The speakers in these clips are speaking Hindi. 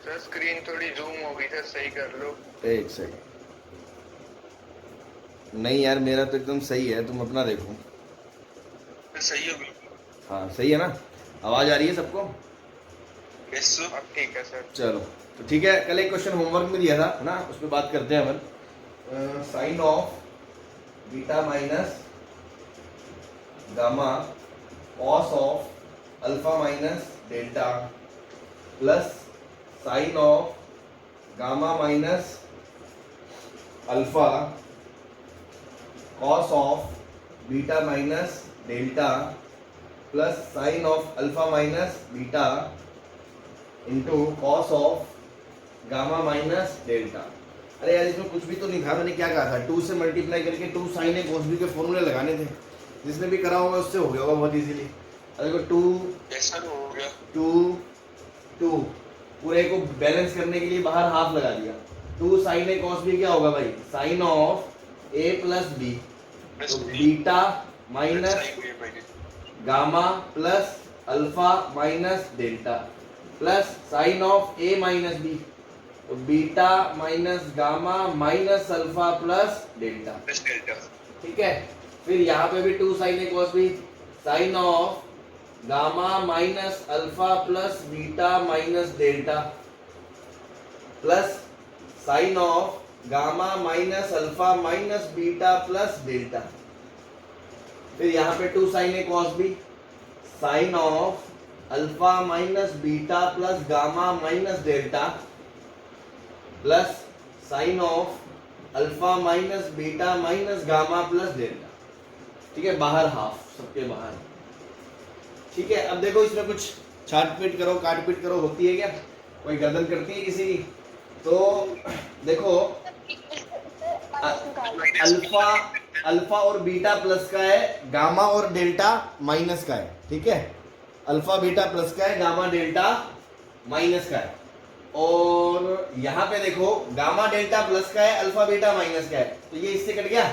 सर स्क्रीन थोड़ी जूम हो गई सर, सही कर लो। एक सेकंड। नहीं यार, मेरा तो एकदम सही है, तुम अपना देखो। सही हो बिल्कुल। हाँ सही है ना? आवाज आ रही है सबको? यस सर, अब ठीक है सर। चलो, तो ठीक है। कल एक क्वेश्चन होमवर्क में दिया था है ना, उस पर बात करते हैं अपन। Sine of beta minus gamma cos of alpha minus delta plus sine of gamma minus alpha cos of beta minus delta plus sine of alpha minus beta into cos of gamma minus delta. अरे यार, इसमें कुछ भी तो नहीं था। मैंने क्या कहा था, 2 से मल्टीप्लाई करके 2 साइन ए कॉस बी के फॉर्मूले लगाने थे। जिसने भी करा होगा उससे हो गया होगा बहुत इजीली। अरे देखो 2 ऐसा हो गया। 2 2 पूरे को बैलेंस करने के लिए बाहर हाफ लगा दिया। 2 साइन ए कॉस बी क्या होगा भाई? Sine of A plus B, तो beta minus gamma plus alpha minus delta plus sine of A minus B, तो beta minus gamma minus alpha plus delta. ठीक है। फिर यहाँ पे भी 2 sine A cos B, sine of gamma minus alpha plus beta minus delta plus sine of gamma minus alpha minus beta plus delta. फिर यहाँ पे 2 sine A cos B, sine of alpha minus beta plus gamma minus delta plus sine of alpha minus beta minus gamma plus delta. ठीक है, बाहर हाफ, सबके बाहर। ठीक है, अब देखो इसमें कुछ छाट पीट करो, काट पीट करो, होती है क्या? कोई गर्दन करती है किसी की? तो देखो, अल्फा अल्फा और बीटा प्लस का है, गामा और डेल्टा माइनस का है। ठीक है, अल्फा बीटा प्लस का है, गामा डेल्टा माइनस का है। और यहाँ पे देखो, गामा डेल्टा प्लस का है, अल्फा बीटा माइनस का है, तो ये इससे कट गया।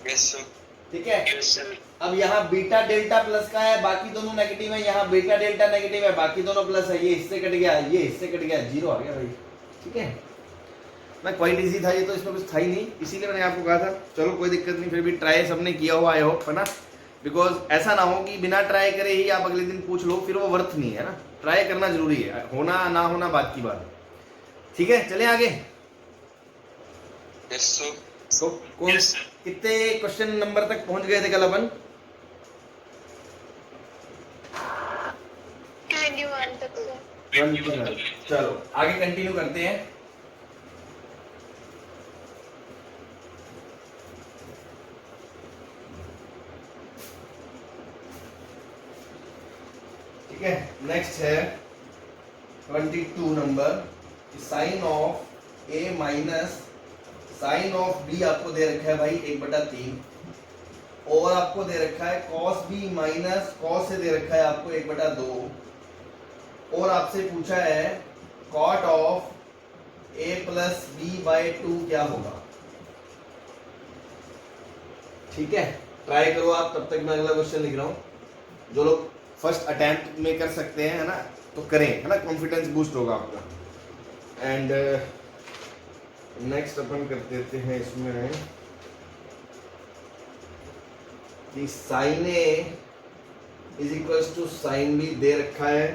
Yes sir. ठीक है। Yes sir. अब यहाँ बीटा डेल्टा प्लस का है, बाकी दोनों नेगेटिव है। यहाँ बीटा डेल्टा नेगेटिव है, बाकी दोनों प्लस है। ये इससे कट गया, ये इससे कट गया, 0 आ गया भाई। ठीक है, मैं क्वाइट इजी था ये तो, इसमें कुछ था ही नहीं, इसीलिए मैंने आपको कहा था। चलो कोई दिक्कत नहीं, फिर भी ट्राई सबने किया हुआ आई होप, है ना? बिकॉज ऐसा ना हो कि बिना ट्राई करे ही आप अगले दिन पूछ लो, फिर वो वर्थ नहीं है ना। ट्राई करना जरूरी है, होना ना होना बात की बात है। ठीक है, चले आगे। Yes sir. तो कौन कितने क्वेश्चन नंबर तक पहुंच गए थे कल अपन? 21 तक से। 21। चलो आगे कंटिन्यू करते हैं। ठीक है, नेक्स्ट है 22 number. Sine of A minus sine of B आपको दे रखा है भाई 1/3, और आपको दे रखा है कॉस बी माइनस कॉस से दे रखा है आपको 1/2, और आपसे पूछा है cot of A plus B by 2 क्या होगा। ठीक है, ट्राई करो आप, तब तक मैं अगला क्वेश्चन लिख रहा हूं। जो लोग फर्स्ट अटेम्प्ट में कर सकते हैं, है ना, तो करें, है ना, कॉन्फिडेंस बूस्ट होगा आपका। एंड नेक्स्ट अपन कर देते हैं इसमें कि sine A is equals to sine B दे रखा है,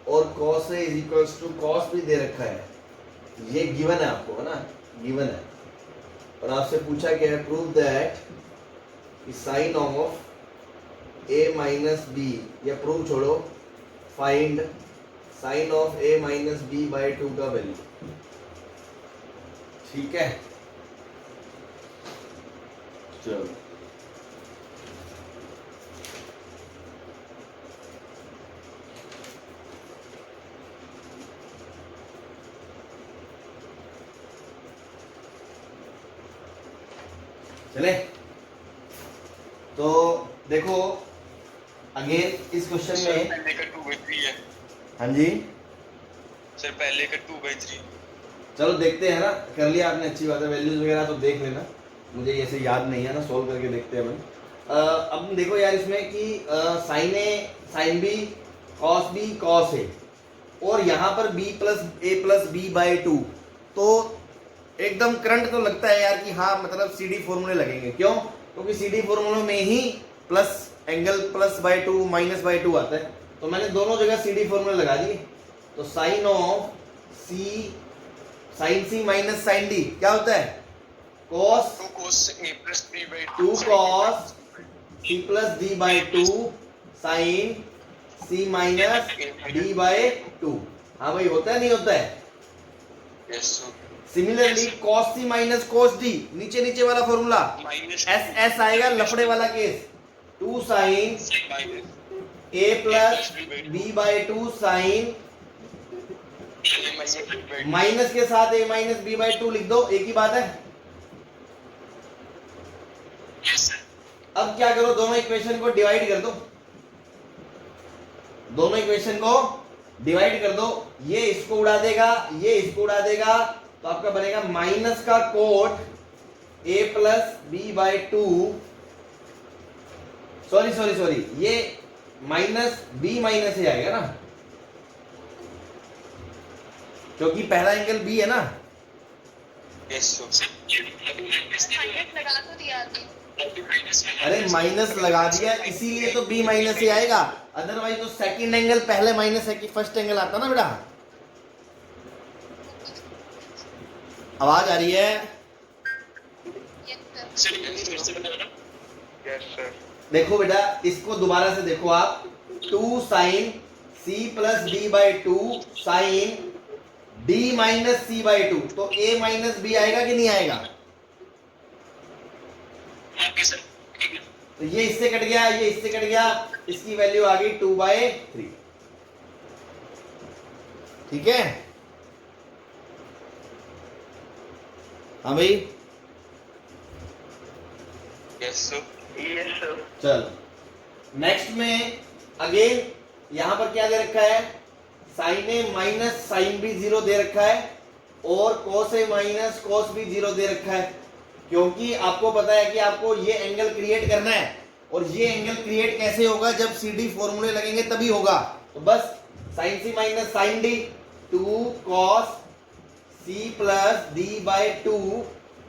और cos A is equals to cos B दे रखा है। ये गिवन है आपको, है ना, गिवन है। और आपसे पूछा गया है prove that sine of A minus B, या प्रूव छोड़ो, find sine of A minus B by 2 का वैल्यू। ठीक है, चलो चले। तो देखो अगेन इस क्वेश्चन में पहले का 2/3 है। हाँ जी, सर पहले का 2/3। चलो देखते हैं ना। कर लिया आपने, अच्छी बात है। वैल्यूज वगैरह तो देख लेना, मुझे ऐसे याद नहीं है ना, सोल्व करके देखते हैं अपन। अब देखो यार इसमें कि sine A sine B cos A, और यहाँ पर b plus A plus B by two, तो एकदम करंट तो लगता है यार कि हाँ मतलब सी डी फॉर्मूले लगेंगे। क्यों? क्योंकि सी डी फॉर्मूले में ही plus angle plus by two minus by two आता है, तो मैंने दोनों जगह सी डी फॉर्मूले लगा दिए। तो sine of C, sine C minus sine D क्या होता है? cos 2 cos a plus b by 2 cos c plus D by two sine c minus D by two. हाँ भाई, होता है नहीं होता है? yes sir similarly cos c minus cos d, नीचे नीचे वाला फॉर्मूला minus एस एस आएगा, लफड़े वाला केस। 2 sine minus a plus b by two sine a minus b by 2 minus के साथ a minus b by two लिख दो, एक ही बात है। yes sir अब क्या करो, दोनों इक्वेशन को डिवाइड कर दो, दोनों इक्वेशन को डिवाइड कर दो। ये इसको उड़ा देगा, ये इसको उड़ा देगा, तो आपका बनेगा माइनस का cot a plus B by two, sorry sorry sorry, ये माइनस b माइनस a आएगा ना, क्योंकि पहला एंगल b है ना। yes sir माइनस लगा तो दिया थी। अरे माइनस लगा दिया इसीलिए तो b माइनस a आएगा, अदरवाइज तो सेकंड एंगल पहले माइनस है कि फर्स्ट एंगल आता ना बेटा। आवाज आ रही है? Yes sir. yes sir देखो बेटा, इसको दोबारा से देखो आप, 2 sine c plus D by two sine d minus C by two, तो a माइनस बी आएगा कि नहीं आएगा? okay sir तो ये इससे कट गया, ये इससे कट गया, इसकी वैल्यू आ गई 2/3। ठीक है? हाँ भाई, yes sir yes sir चलो नेक्स्ट में अगेन यहां पर क्या दे रखा है? Sine A minus sine B zero दे रखा है और कोस A minus cos B zero दे रखा है, क्योंकि आपको पता है कि आपको ये एंगल क्रिएट करना है, और ये एंगल क्रिएट कैसे होगा? जब सी डी फॉर्मूले लगेंगे तभी होगा। तो बस sine C minus sine D, 2 cos c plus D by two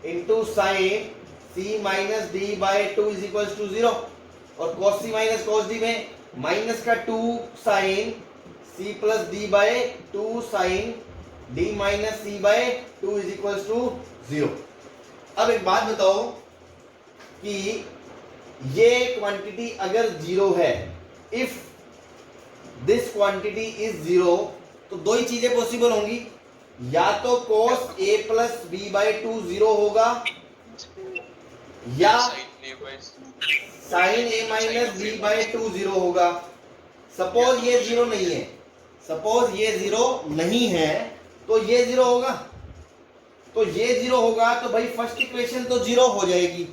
into sine c minus D by two is equal to 0, और cos c minus cos d में माइनस का 2 sine c plus D by two sine d minus c by two is equal to 0। अब एक बात बताओ कि ये क्वांटिटी अगर 0 है, इफ दिस क्वांटिटी इज 0, तो दो ही चीजें पॉसिबल होंगी, या तो cos a plus B by two 0 होगा, या sin a by sin a minus B by two 0 होगा। सपोज ये 0 नहीं है, सपोज ये 0 नहीं है, तो ये 0 होगा, तो ये 0 होगा, तो भाई फर्स्ट इक्वेशन तो 0 हो जाएगी।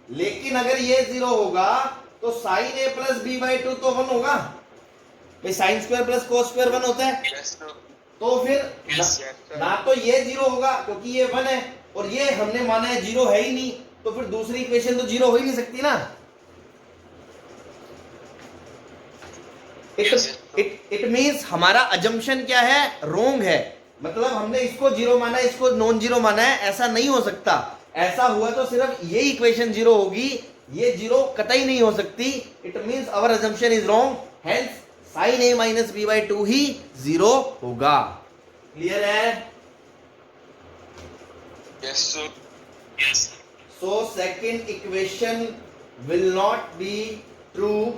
लेकिन अगर ये 0 होगा तो sine A plus B by two तो 1 होगा भाई, sine square plus cos square 1 होता है। yes sir तो फिर Yes, ना, yes, sir. ना तो ये 0 होगा क्योंकि ये 1 है, और ये हमने माना है 0 है ही नहीं, तो फिर दूसरी इक्वेशन तो 0 हो ही नहीं सकती ना। Yes, इट मींस हमारा अजम्पशन क्या है? रोंग है, मतलब हमने इसको 0 माना है, इसको नॉन 0 माना है, ऐसा नहीं हो सकता। ऐसा हुआ तो सिर्फ ये इक्वेशन 0 होगी, ये 0 कतई नहीं हो सकती। It means our assumption is wrong, hence sine A minus B by two ही 0 होगा। क्लियर है? yes sir yes So second equation will not be true,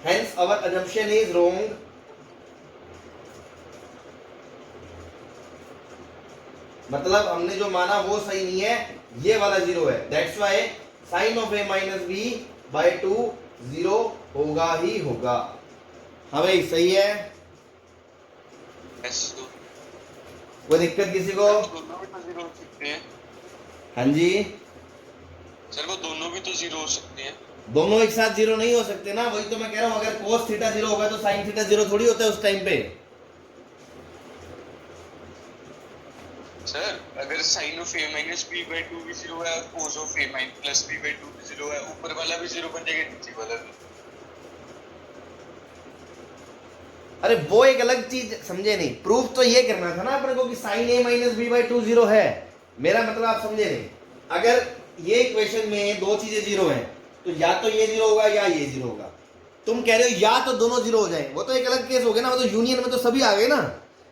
hence our assumption is wrong. मतलब हमने जो माना वो सही नहीं है, ये वाला 0 है, that's why sin of a minus b by 2 0 होगा ही होगा। हाँ भाई, सही है? yes sir कोई दिक्कत किसी को? दोनों भी तो 0 हो सकते हैं हाँ जी, सर, वो दोनों भी तो 0 हो सकते हैं। दोनों एक साथ 0 नहीं हो सकते ना, वही तो मैं कह रहा हूं। अगर cos थीटा 0 होगा तो sin थीटा 0 थोड़ी होता है उस टाइम पे। सर, अगर sin of a minus b by 2 भी 0 है और cos of a minus plus b by 2 भी 0 है, ऊपर वाला भी 0 बन जाएगा, नीचे वाला भी। अरे वो एक अलग चीज समझे नहीं, प्रूफ तो ये करना था ना अपने को कि sine A minus B by 2 zero है। मेरा मतलब आप समझे नहीं। अगर ये इक्वेशन में दो चीजें जीरो हैं तो या तो ये जीरो होगा या ये जीरो होगा। तुम कह रहे हो या तो दोनों जीरो हो जाए, वो तो एक अलग केस हो गया ना, वो तो यूनियन में तो सभी आ गए ना।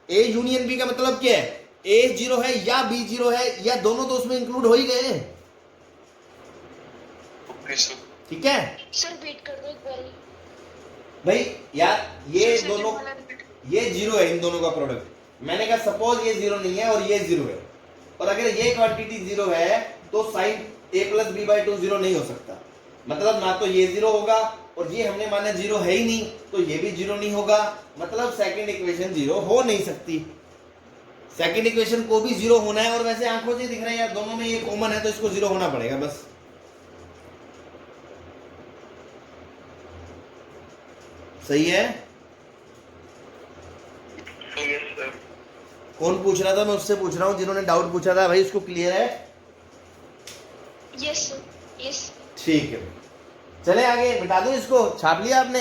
ए यूनियन बी का मतलब क्या है, ए जीरो है या बी जीरो है या दोनों तो उसमें इंक्लूड हो ही गए। Okay sir. ठीक है सर वेट कर दो एक बार। भाई यार, ये सर, दोनों वाला repeat करो। ये जीरो है, इन दोनों का प्रोडक्ट। मैंने कहा सपोज ये जीरो नहीं है और ये जीरो है, और अगर ये क्वांटिटी जीरो है तो sine A plus B by 2 zero नहीं हो सकता। मतलब ना तो ये जीरो होगा और ये हमने माना जीरो है ही नहीं, तो ये भी जीरो नहीं होगा। मतलब सेकंड इक्वेशन जीरो हो नहीं सकती। सेकंड इक्वेशन को भी जीरो होना है, और वैसे आंखों से दिख रहा है यार दोनों में ये कॉमन है, तो इसको जीरो होना पड़ेगा बस। सही है। Yes sir. कौन पूछ रहा था, मैं उससे पूछ रहा हूँ जिन्होंने डाउट पूछा था। भाई उसको क्लियर है? Yes sir yes. ठीक है, चले आगे। बिठा दूं इसको, छाप लिया आपने?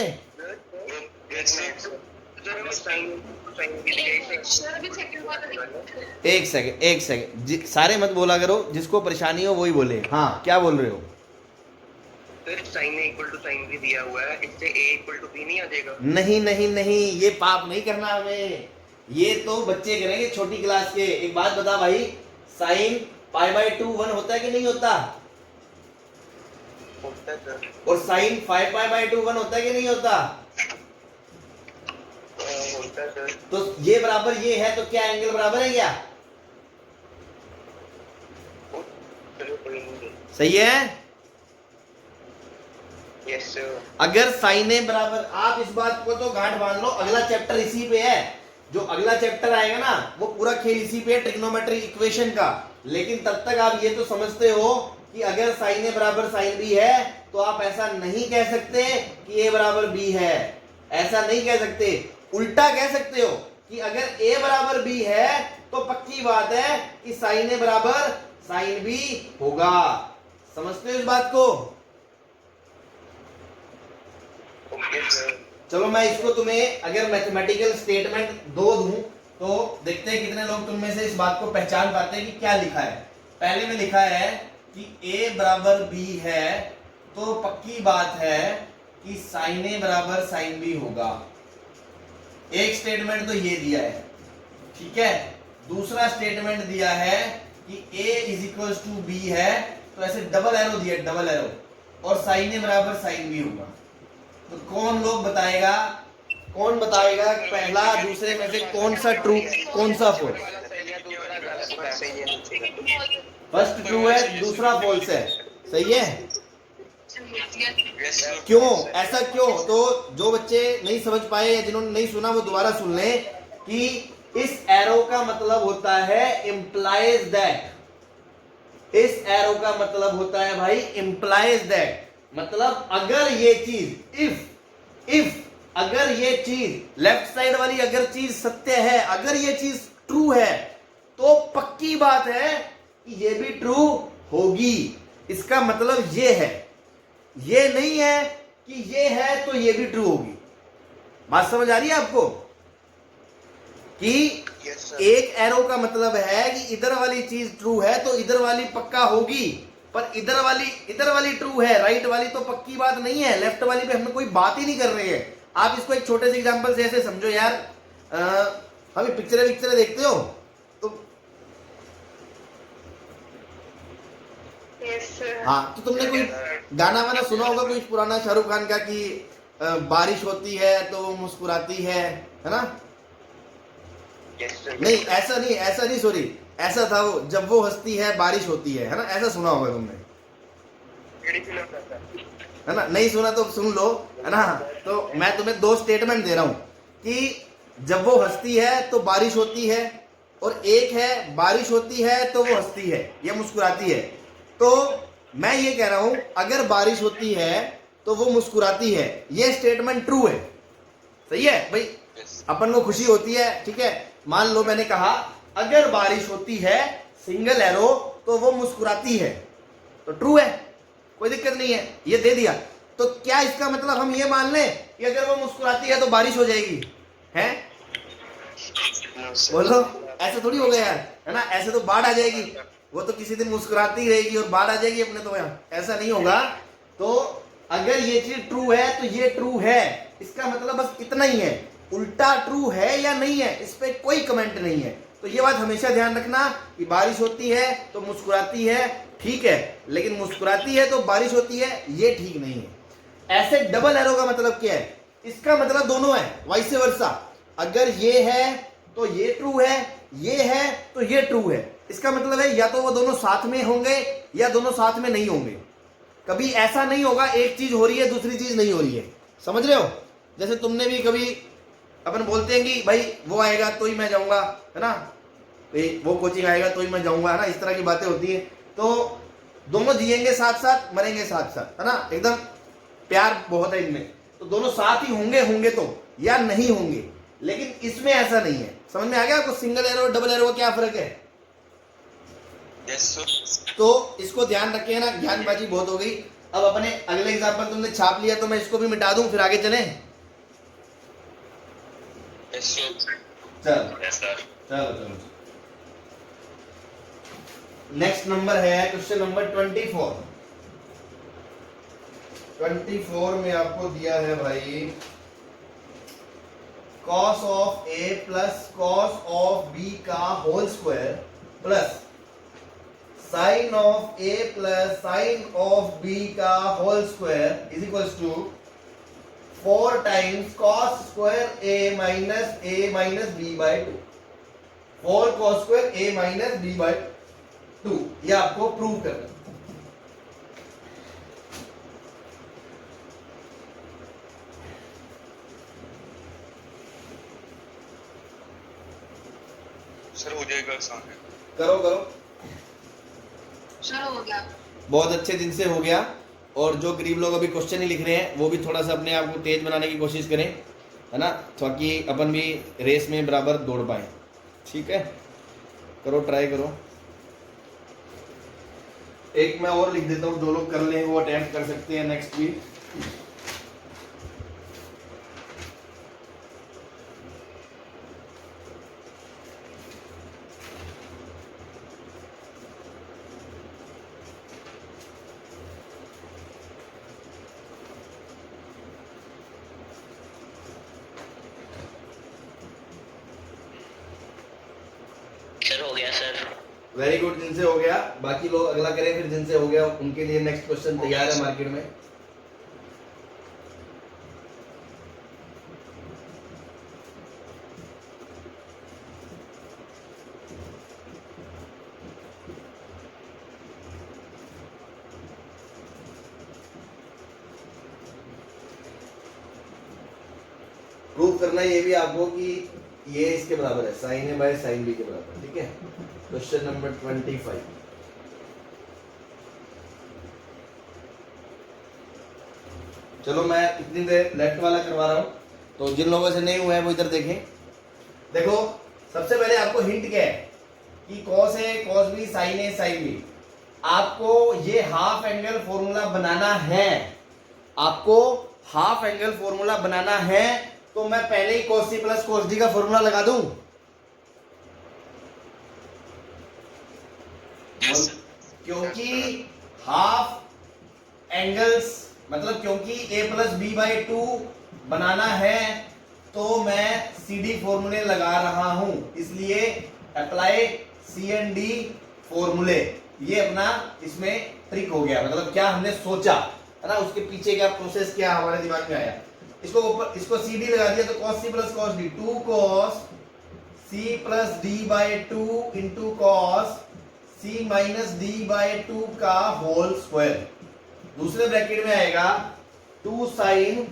Yes sir. सर अभी सेकंड वाला देखो। एक सेकंड सारे मत बोला करो, जिसको परेशानी हो वही बोले। हाँ क्या बोल रहे हो? Sir sine A equal to sine B दिया हुआ है, इससे ए इक्वल टू बी नहीं आ जाएगा? नहीं नहीं नहीं, ये पाप नहीं करना हमें, ये तो बच्चे करेंगे छोटी क्लास के। एक बात बता भाई, साइन पाई बाई 2 1 होता है कि नहीं होता? होता है सर। और साइन 5 पाई बाई 2 1 होता है कि नहीं होता? होता है सर। तो ये बराबर ये है, तो क्या एंगल बराबर है क्या? चलो कोई नहीं। सही है। Yes sir. अगर साइन ए बराबर, आप इस बात को तो गांठ बांध लो, अगला चैप्टर इसी पे है। जो अगला चैप्टर आएगा ना वो पूरा खेल इसी पे है, ट्रिग्नोमेट्रिक इक्वेशन का। लेकिन तब तक आप ये तो समझते हो कि अगर साइन ए बराबर साइन बी है तो आप ऐसा नहीं कह सकते कि ए बराबर बी है। ऐसा नहीं कह सकते, उल्टा कह सकते हो कि अगर ए बराबर बी है तो पक्की बात है कि साइन ए बराबर साइन बी होगा। समझते हो इस बात को? Okay sir. चलो मैं इसको तुम्हें अगर मैथमेटिकल स्टेटमेंट दो दूं तो देखते हैं कितने लोग तुम में से इस बात को पहचान पाते हैं कि क्या लिखा है। पहले में लिखा है कि a बराबर b है तो पक्की बात है कि साइन ए बराबर साइन बी होगा। एक स्टेटमेंट तो ये दिया है, ठीक है। दूसरा स्टेटमेंट दिया है कि a is equal to B है, तो ऐसे डबल एरो दिया, डबल एरो, और साइन ए बराबर साइन बी होगा। तो कौन लोग बताएगा, कौन बताएगा पहला दूसरे में से कौन सा ट्रू कौन सा फॉल्स? फर्स्ट ट्रू है, दूसरा फॉल्स है। सही है। Yes sir. क्यों ऐसा क्यों? तो जो बच्चे नहीं समझ पाए या जिन्होंने नहीं सुना वो दोबारा सुन लें कि इस एरो का मतलब होता है इंप्लाइज दैट। इस एरो का मतलब होता है भाई इंप्लाइज दैट, मतलब अगर ये चीज इफ अगर ये चीज लेफ्ट साइड वाली अगर चीज सत्य है, अगर ये चीज ट्रू है, तो पक्की बात है कि ये भी ट्रू होगी। इसका मतलब ये है, ये नहीं है कि ये है तो ये भी ट्रू होगी। बात समझ आ रही है आपको? कि यस सर। एक एरो का मतलब है कि इधर वाली चीज ट्रू है तो इधर वाली पक्का होगी, पर इधर वाली ट्रू है, राइट वाली तो पक्की बात नहीं है। लेफ्ट वाली पे हम कोई बात ही नहीं कर रहे हैं। आप इसको एक छोटे से एग्जांपल से ऐसे समझो यार, हम पिक्चरें देखते हो तो यस सर। हाँ, तो तुमने कोई गाना वाना सुना होगा कोई पुराना शाहरुख खान का कि बारिश होती है तो वो मुस्कुराती है ना? Yes sir. नहीं ऐसा नहीं सॉरी, ऐसा था वो, जब वो हंसती है बारिश होती है ना? ऐसा सुना होगा तुमने, है ना? नहीं सुना तो सुन लो, है ना? तो मैं तुम्हें दो स्टेटमेंट दे रहा हूं कि जब वो हंसती है तो बारिश होती है, और एक है बारिश होती है तो वो हंसती है या मुस्कुराती है। तो मैं ये कह रहा हूं अगर बारिश होती है तो वो मुस्कुराती है, ये स्टेटमेंट ट्रू है। सही है भाई, अपन को खुशी होती है, ठीक है। मान लो मैंने कहा अगर बारिश होती है सिंगल एरो तो वो मुस्कुराती है, तो ट्रू है, कोई दिक्कत नहीं है, ये दे दिया। तो क्या इसका मतलब हम ये मान लें कि अगर वो मुस्कुराती है तो बारिश हो जाएगी? है? No, sir. बोलो, ऐसे थोड़ी हो गया यार, है ना? ऐसे तो बाढ़ आ जाएगी, वो तो किसी दिन मुस्कुराती रहेगी और बाढ़ आ जाएगी अपने तो यहाँ, ऐसा नहीं होगा। तो अगर ये चीज ट्रू है तो ये ट्रू है, इसका मतलब बस इतना ही है। उल्टा ट्रू है या नहीं है, इस पे कोई कमेंट नहीं है। तो ये बात हमेशा ध्यान रखना कि बारिश होती है तो मुस्कुराती है, ठीक है, लेकिन मुस्कुराती है तो बारिश होती है, ये ठीक नहीं है। ऐसे डबल एरो का मतलब क्या है? इसका मतलब दोनों है, वाइस वर्सा। अगर ये है तो ये ट्रू है, ये है तो ये ट्रू है। इसका मतलब है या तो वो दोनों साथ में होंगे या दोनों साथ में नहीं होंगे। कभी ऐसा नहीं होगा एक चीज हो रही है दूसरी चीज नहीं हो रही है, समझ रहे हो? जैसे तुमने भी कभी अपन बोलते हैं कि भाई वो आएगा तो ही मैं जाऊंगा, है ना, वो कोचिंग आएगा तो ही मैं जाऊंगा, है ना, इस तरह की बातें होती हैं। तो दोनों जिएंगे साथ साथ, मरेंगे साथ साथ, है ना, एकदम प्यार बहुत है इनमें। तो दोनों साथ ही होंगे तो, या नहीं होंगे। लेकिन इसमें ऐसा नहीं है। समझ में आ गया आपको सिंगल एरो और डबल एरो का क्या फर्क है? Yes sir. तो इसको ध्यान रखें ना, ज्ञानबाजी बहुत हो गई। अब अपने अगले एग्जाम्पल तुमने छाप लिया तो मैं इसको भी मिटा दूं, फिर आगे चले। Yes sir. चलो यस सर। चलो नेक्स्ट नंबर है क्वेश्चन नंबर 24। 24 में आपको दिया है भाई cos of a plus cos of b का whole square plus sin of a plus sin of b का whole square is equals to 4 times cos square a minus b by 2। 4 cos square a minus b by 2, ये आपको प्रूव करना है। सर हो जाएगा आसान है। करो चलो हो गया। बहुत अच्छे दिन से हो गया। और जो गरीब लोग अभी क्वेश्चन ही लिख रहे हैं वो भी थोड़ा सा अपने आप को तेज बनाने की कोशिश करें, है ना, ताकि अपन भी रेस में बराबर दौड़ पाए। ठीक है, करो, ट्राई करो। एक मैं और लिख देता हूँ, जो लोग कर लें वो अटेम्प्ट कर सकते हैं नेक्स्ट वीक। सर हो गया सर। वेरी गुड, जिनसे हो गया बाकी लोग अगला करें, फिर जिनसे हो गया उनके लिए नेक्स्ट क्वेश्चन तैयार है मार्केट में। प्रूव करना ये भी आपको कि ये इसके बराबर है, sine A by sine B के बराबर। ठीक है, क्वेश्चन नंबर 25। चलो मैं इतनी देर लेफ्ट वाला करवा रहा हूं, तो जिन लोगों से नहीं हुआ है वो इधर देखें। देखो सबसे पहले आपको हिंट क्या है कि cos ए cos बी sin ए sin बी। आपको ये हाफ एंगल फॉर्मूला बनाना है, आपको हाफ एंगल फॉर्मूला बनाना है। तो मैं पहले ही cos C plus cos D का फॉर्मूला लगा दूं। क्योंकि हाफ एंगल्स मतलब क्योंकि a प्लस बी बाई 2 बनाना है तो मैं सी डी फॉर्मूले लगा रहा हूं, इसलिए अप्लाई सी एंड डी फॉर्मूले। ये अपना इसमें ट्रिक हो गया, मतलब क्या हमने सोचा है ना, उसके पीछे क्या प्रोसेस क्या हमारे दिमाग में आया। इसको ऊपर इसको सी डी लगा दिया तो cos C plus cos D, 2 cos C plus D by 2 into cos C minus D by 2 का होल स्क्वायर। दूसरे ब्रैकेट में आएगा 2 sine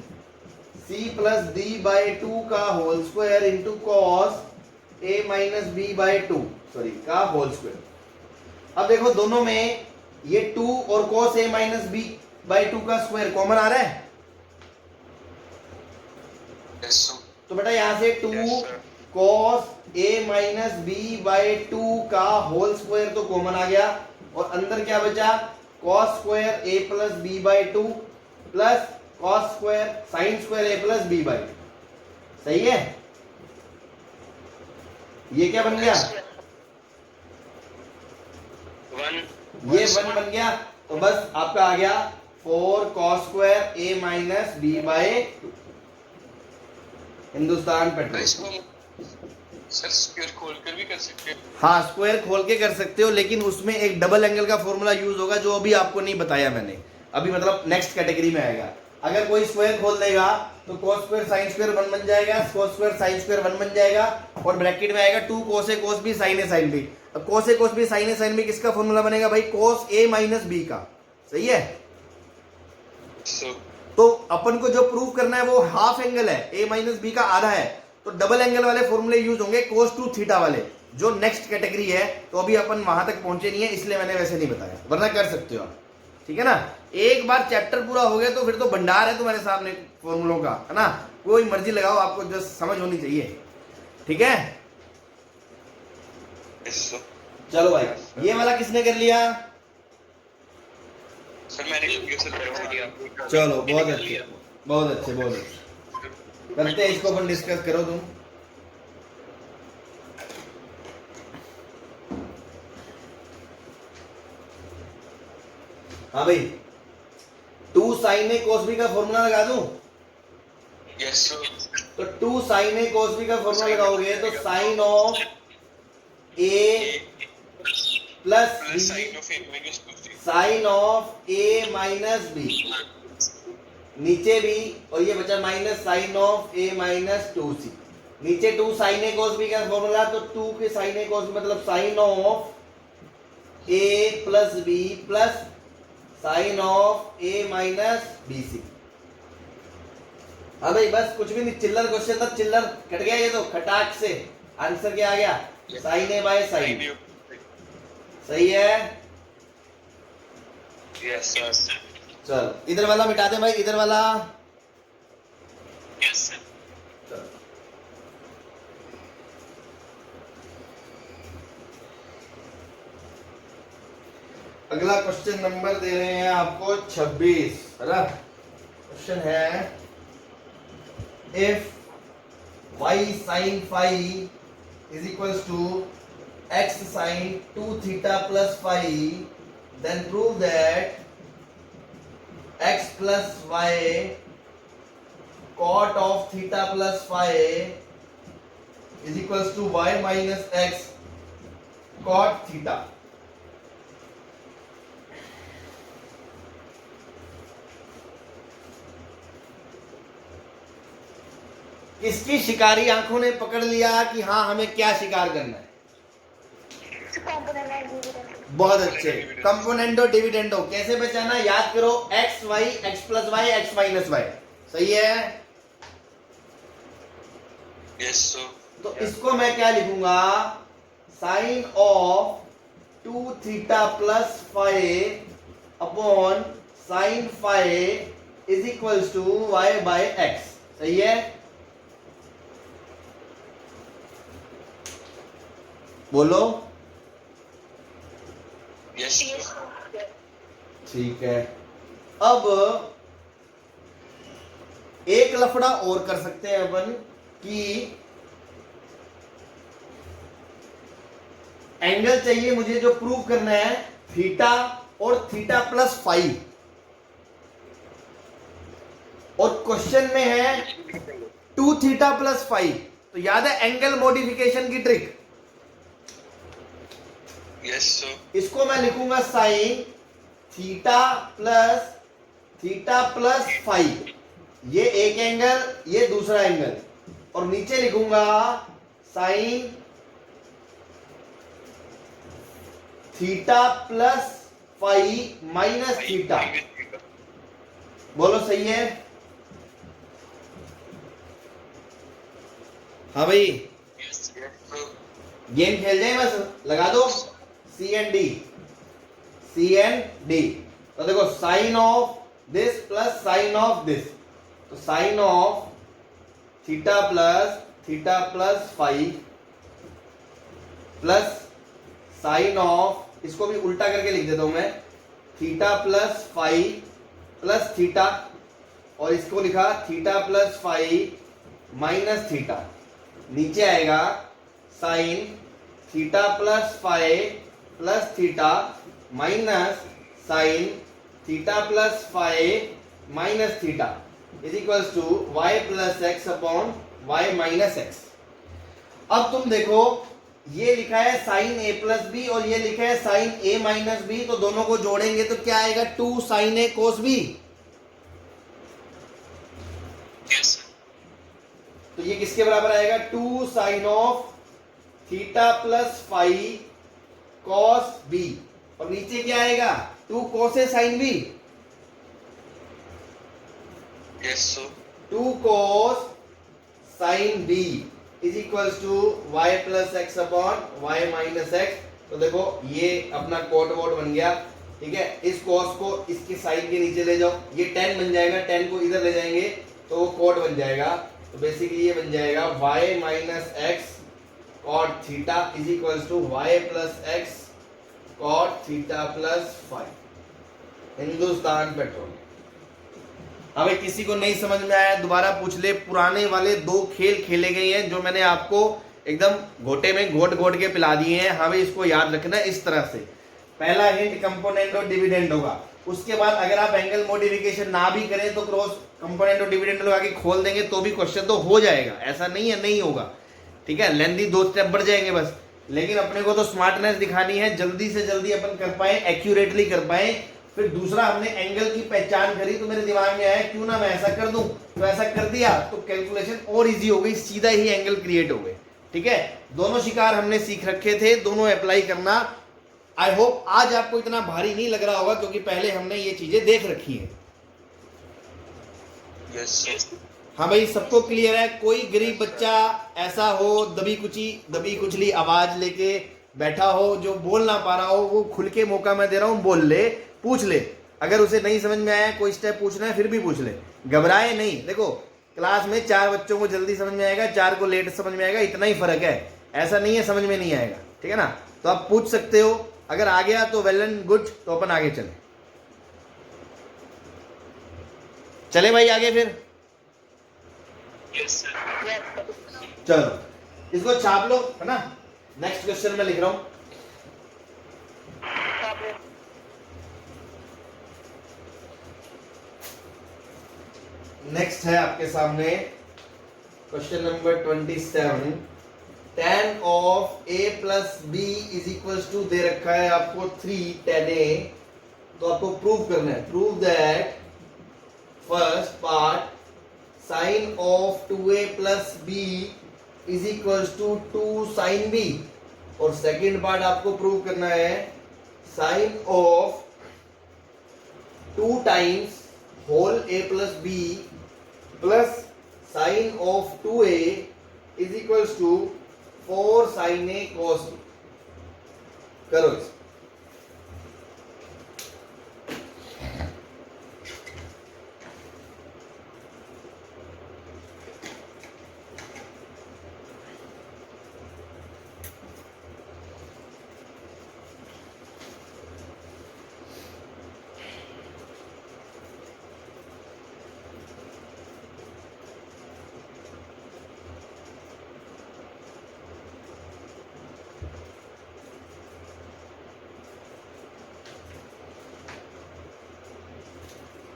C plus D by 2 का whole square into cos A minus B by 2 का होल स्क्वायर। अब देखो दोनों में ये 2 और cos a minus B by 2 का स्क्वायर कॉमन आ रहा है। Yes sir. तो बेटा यहां से 2 cos a minus B by 2 का होल स्क्वायर तो कॉमन आ गया, और अंदर क्या बचा, cos square a plus B by 2 plus cos square sine square a plus B by 2। सही है, ये क्या बन गया? वन। ये 1 बन गया। तो बस आपका आ गया 4 cos square a minus B by 2। Hindustan petrol. इसको सर स्क्वायर खोल कर भी कर सकते हो। हाँ, स्क्वायर खोल के कर सकते हो, लेकिन उसमें एक डबल एंगल का फॉर्मूला यूज होगा जो अभी आपको नहीं बताया मैंने। अभी मतलब नेक्स्ट कैटेगरी में आएगा। अगर कोई स्क्वायर खोल देगा तो cos स्क्वायर sin स्क्वायर 1 बन जाएगा, cos स्क्वायर sin स्क्वायर 1 बन जाएगा, और ब्रैकेट में आएगा 2 cos a cos b sin a sin b। अब cos a cos b sin a sin b किसका फॉर्मूला बनेगा भाई? cos a माइनस b का। सही है। So, तो अपन को जो प्रूव करना है वो हाफ एंगल है, a माइनस बी का आधा है, तो डबल एंगल वाले फॉर्मूले यूज होंगे cos टू थीटा वाले, जो नेक्स्ट कैटेगरी है। तो अभी अपन वहां तक पहुंचे नहीं है, इसलिए मैंने वैसे नहीं बताया, वरना कर सकते हो आप। ठीक है ना? एक बार चैप्टर पूरा हो गया तो फिर तो भंडार है तुम्हारे सामने फॉर्मूलों का, है ना? कोई मर्जी लगाओ, आपको जस्ट समझ होनी चाहिए। ठीक है, yes, sir. चलो भाई, ये वाला किसने कर लिया? सर मैंने किया सर कर दिया। चलो, बहुत अच्छे बहुत अच्छे बहुत अच्छे। करते हैं इसको अपन डिस्कस करो तुम। हाँ भाई, 2 sin a cos b का फॉर्मूला लगा दूं? Yes sir. तो 2 sin a cos b का फॉर्मूला लगाओगे तो sin of a plus plus b sine of A minus 2c। Sine of a minus b, नीचे भी, और ये बचा minus sine of a minus 2c। नीचे 2 sin a cos b का फॉर्मूला, तो 2 के sin a cos b मतलब sine of a plus b plus sine of a minus bc। हाँ भाई, बस कुछ भी नहीं, चिल्लर क्वेश्चन था, चिल्लर कट गया ये तो खटाक से। आंसर क्या आ गया? Sine a by sine. सही है। Yes sir. चल, इधर वाला मिटा दे भाई, इधर वाला। Yes sir. चल। अगला क्वेश्चन नंबर दे रहे हैं आपको 26, है ना? क्वेश्चन है, if y sin phi is equals to x sin 2 theta plus phi, then prove that x plus y cot of theta plus phi is equals to y minus x cot theta। किसकी शिकारी आंखों ने पकड़ लिया कि हाँ हमें क्या शिकार करना है? बहुत अच्छे। कंपोनेंटो डिविडेंडो कैसे बचाना? याद करो, X Y, X plus Y, X minus Y. सही है। Yes sir. तो इसको मैं क्या लिखूंगा? Sine of 2 theta plus five upon sine five is equals to Y by X. सही है। बोलो। यस ठीक है। अब एक लफड़ा और कर सकते हैं अपन कि एंगल चाहिए मुझे जो प्रूव करना है थीटा और थीटा प्लस फाइव, और क्वेश्चन में है 2 थीटा प्लस फाइव। तो याद है एंगल मॉडिफिकेशन की ट्रिक? Yes sir. इसको मैं लिखूंगा साइन थीटा प्लस फाइव, ये एक एंगल, ये दूसरा एंगल, और नीचे लिखूंगा sign theta plus five minus theta. बोलो सही है। हाँ भाई, यस सर। गेम खेल जाए, बस लगा दो सी एंड डी। तो देखो sine of this plus sine of this, तो sine of theta plus five plus sine of, इसको भी उल्टा करके लिख देता हूं मैं, theta plus five plus theta, और इसको लिखा theta plus five minus theta. नीचे आएगा sine theta plus five plus theta minus sine theta plus five minus theta is equals to Y plus X upon Y minus X. अब तुम देखो ये लिखा है साइन ए प्लस बी और ये लिखा है साइन ए माइनस बी, तो दोनों को जोड़ेंगे तो क्या आएगा 2 साइन ए कोस बी। तो ये किसके बराबर आएगा 2 sine of theta plus five cos B और नीचे क्या आएगा 2 cos A sine B. Yes, sir. 2 cos sin b is equals to y plus X upon y minus X. तो देखो ये अपना कोट वोट बन गया, ठीक है। इस cos को इसकी साइन के नीचे ले जाओ, ये tan बन जाएगा, tan को इधर ले जाएंगे तो वो कोट बन जाएगा। तो बेसिकली ये बन जाएगा y minus X cot theta is equals to y plus X cot theta plus 5। Hindustan petroleum. अबे किसी को नहीं समझ में आया दोबारा पूछ ले, पुराने वाले 2 खेल खेले गए हैं जो मैंने आपको एकदम घोटे में घोट घोट के पिला दिए हैं। हमें इसको याद रखना है इस तरह से। पहला हिंट कंपोनेंट और डिविडेंड होगा, उसके बाद अगर आप एंगल मॉडिफिकेशन ना भी करें तो क्रॉस कंपोनेंट और डिविडेंड लगा के खोल देंगे तो भी क्वेश्चन तो हो जाएगा, ऐसा नहीं है नहीं होगा, ठीक है। लेंथी 2 स्टेप बढ़ जाएंगे बस, लेकिन अपने को तो स्मार्टनेस दिखानी है, जल्दी से जल्दी अपन कर पाए, एक्यूरेटली कर पाए। फिर दूसरा हमने एंगल की पहचान करी तो मेरे दिमाग में आया क्यों ना मैं ऐसा कर दूं, तो ऐसा कर दिया तो कैलकुलेशन और इजी हो गई, सीधा ही एंगल क्रिएट हो गए, ठीक है। दोनों शिकार हमने सीख रखे थे, दोनों अप्लाई करना। आई होप आज आपको इतना भारी नहीं लग रहा होगा क्योंकि पहले हमने ये चीजें देख रखी है। Yes, sir. हाँ भाई, सबको क्लियर है? कोई गरीब बच्चा ऐसा हो दबी कुचली आवाज लेके बैठा हो जो बोल ना पा रहा हो, वो खुल के मौका मैं दे रहा हूं, बोल ले, पूछ ले। अगर उसे नहीं समझ में आया, कोई स्टेप पूछना है फिर भी पूछ ले, घबराए नहीं। देखो क्लास में 4 बच्चों को जल्दी समझ में आएगा, 4 को लेट समझ में आएगा, इतना ही फर्क है, ऐसा नहीं है समझ में नहीं आएगा, ठीक है ना। तो आप पूछ सकते हो, अगर आ गया तो वेल एंड गुड, तो अपन आगे चले भाई आगे फिर। Yes, sir. चलो इसको छाप लो, है ना। नेक्स्ट क्वेश्चन में लिख रहा हूं। नेक्स्ट है आपके सामने question number 27। tan of a plus B is equals to दे रखा है आपको 3 tan a। तो आपको प्रूव करना है, prove that first part sine of 2a plus b is equals to 2 sine b, और सेकेंड पार्ट आपको प्रूव करना है sine of 2 times whole a plus b plus sine of 2a is equals to 4 sine a cos b। करो इस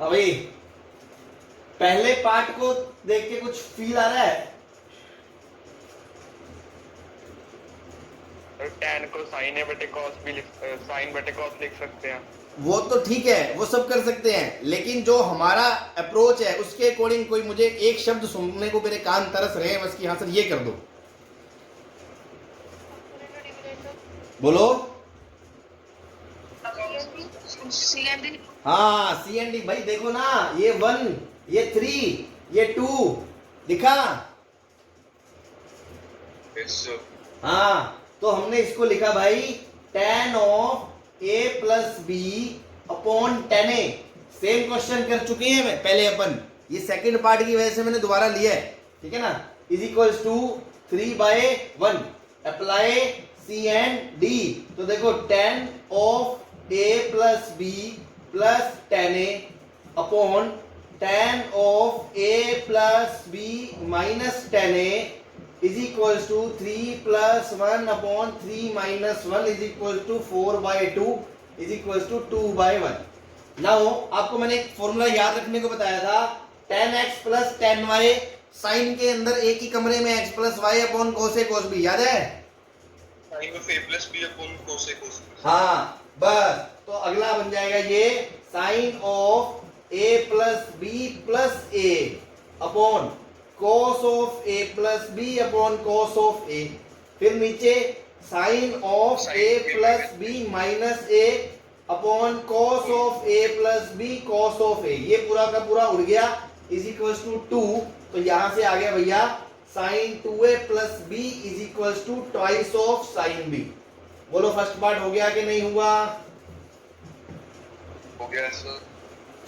अभी पहले पार्ट को देख के कुछ फील आ रहा है? tan को sin a बटे cos b sin बटे cos लिख सकते हैं। वो तो ठीक है, वो सब कर सकते हैं, लेकिन जो हमारा अप्रोच है उसके अकॉर्डिंग कोई मुझे एक शब्द सुनने को मेरे कान तरस रहे हैं बस कि हाँ सर ये कर दो। बोलो। हाँ सी एंड डी भाई, देखो ना, ये 1 ये 3 ये 2 लिखा। Yes, sir. हाँ तो हमने इसको लिखा भाई tan of a plus B upon tan a। Same question कर चुके हैं पहले अपन, ये सेकंड पार्ट की वजह से मैंने दोबारा लिया है, ठीक है ना। Is equals to 3/1 apply C and D. तो देखो tan of a plus B plus tan a upon tan of a plus B minus tan a is equal to 3 plus 1 upon 3 minus 1 is equal to 4/2 is equal to 2/1। Now आपको मैंने एक फॉर्मूला याद रखने को बताया था, tan x plus tan y, sine के अंदर एक ही कमरे में x plus Y upon cos A cos B, याद है? Sine of A plus B upon cos A cos B. हाँ बस, तो अगला बन जाएगा ये sine of A plus B plus A upon cos of A plus B upon cos of A, फिर नीचे sine of A plus B minus A upon cos of A plus B cos of A, ये पूरा का पूरा उड़ गया इज इक्वल टू 2। तो यहां से आ गया भैया sine 2a plus B is equal to twice of sine B. बोलो फर्स्ट पार्ट हो गया कि नहीं हुआ? हो गया सर।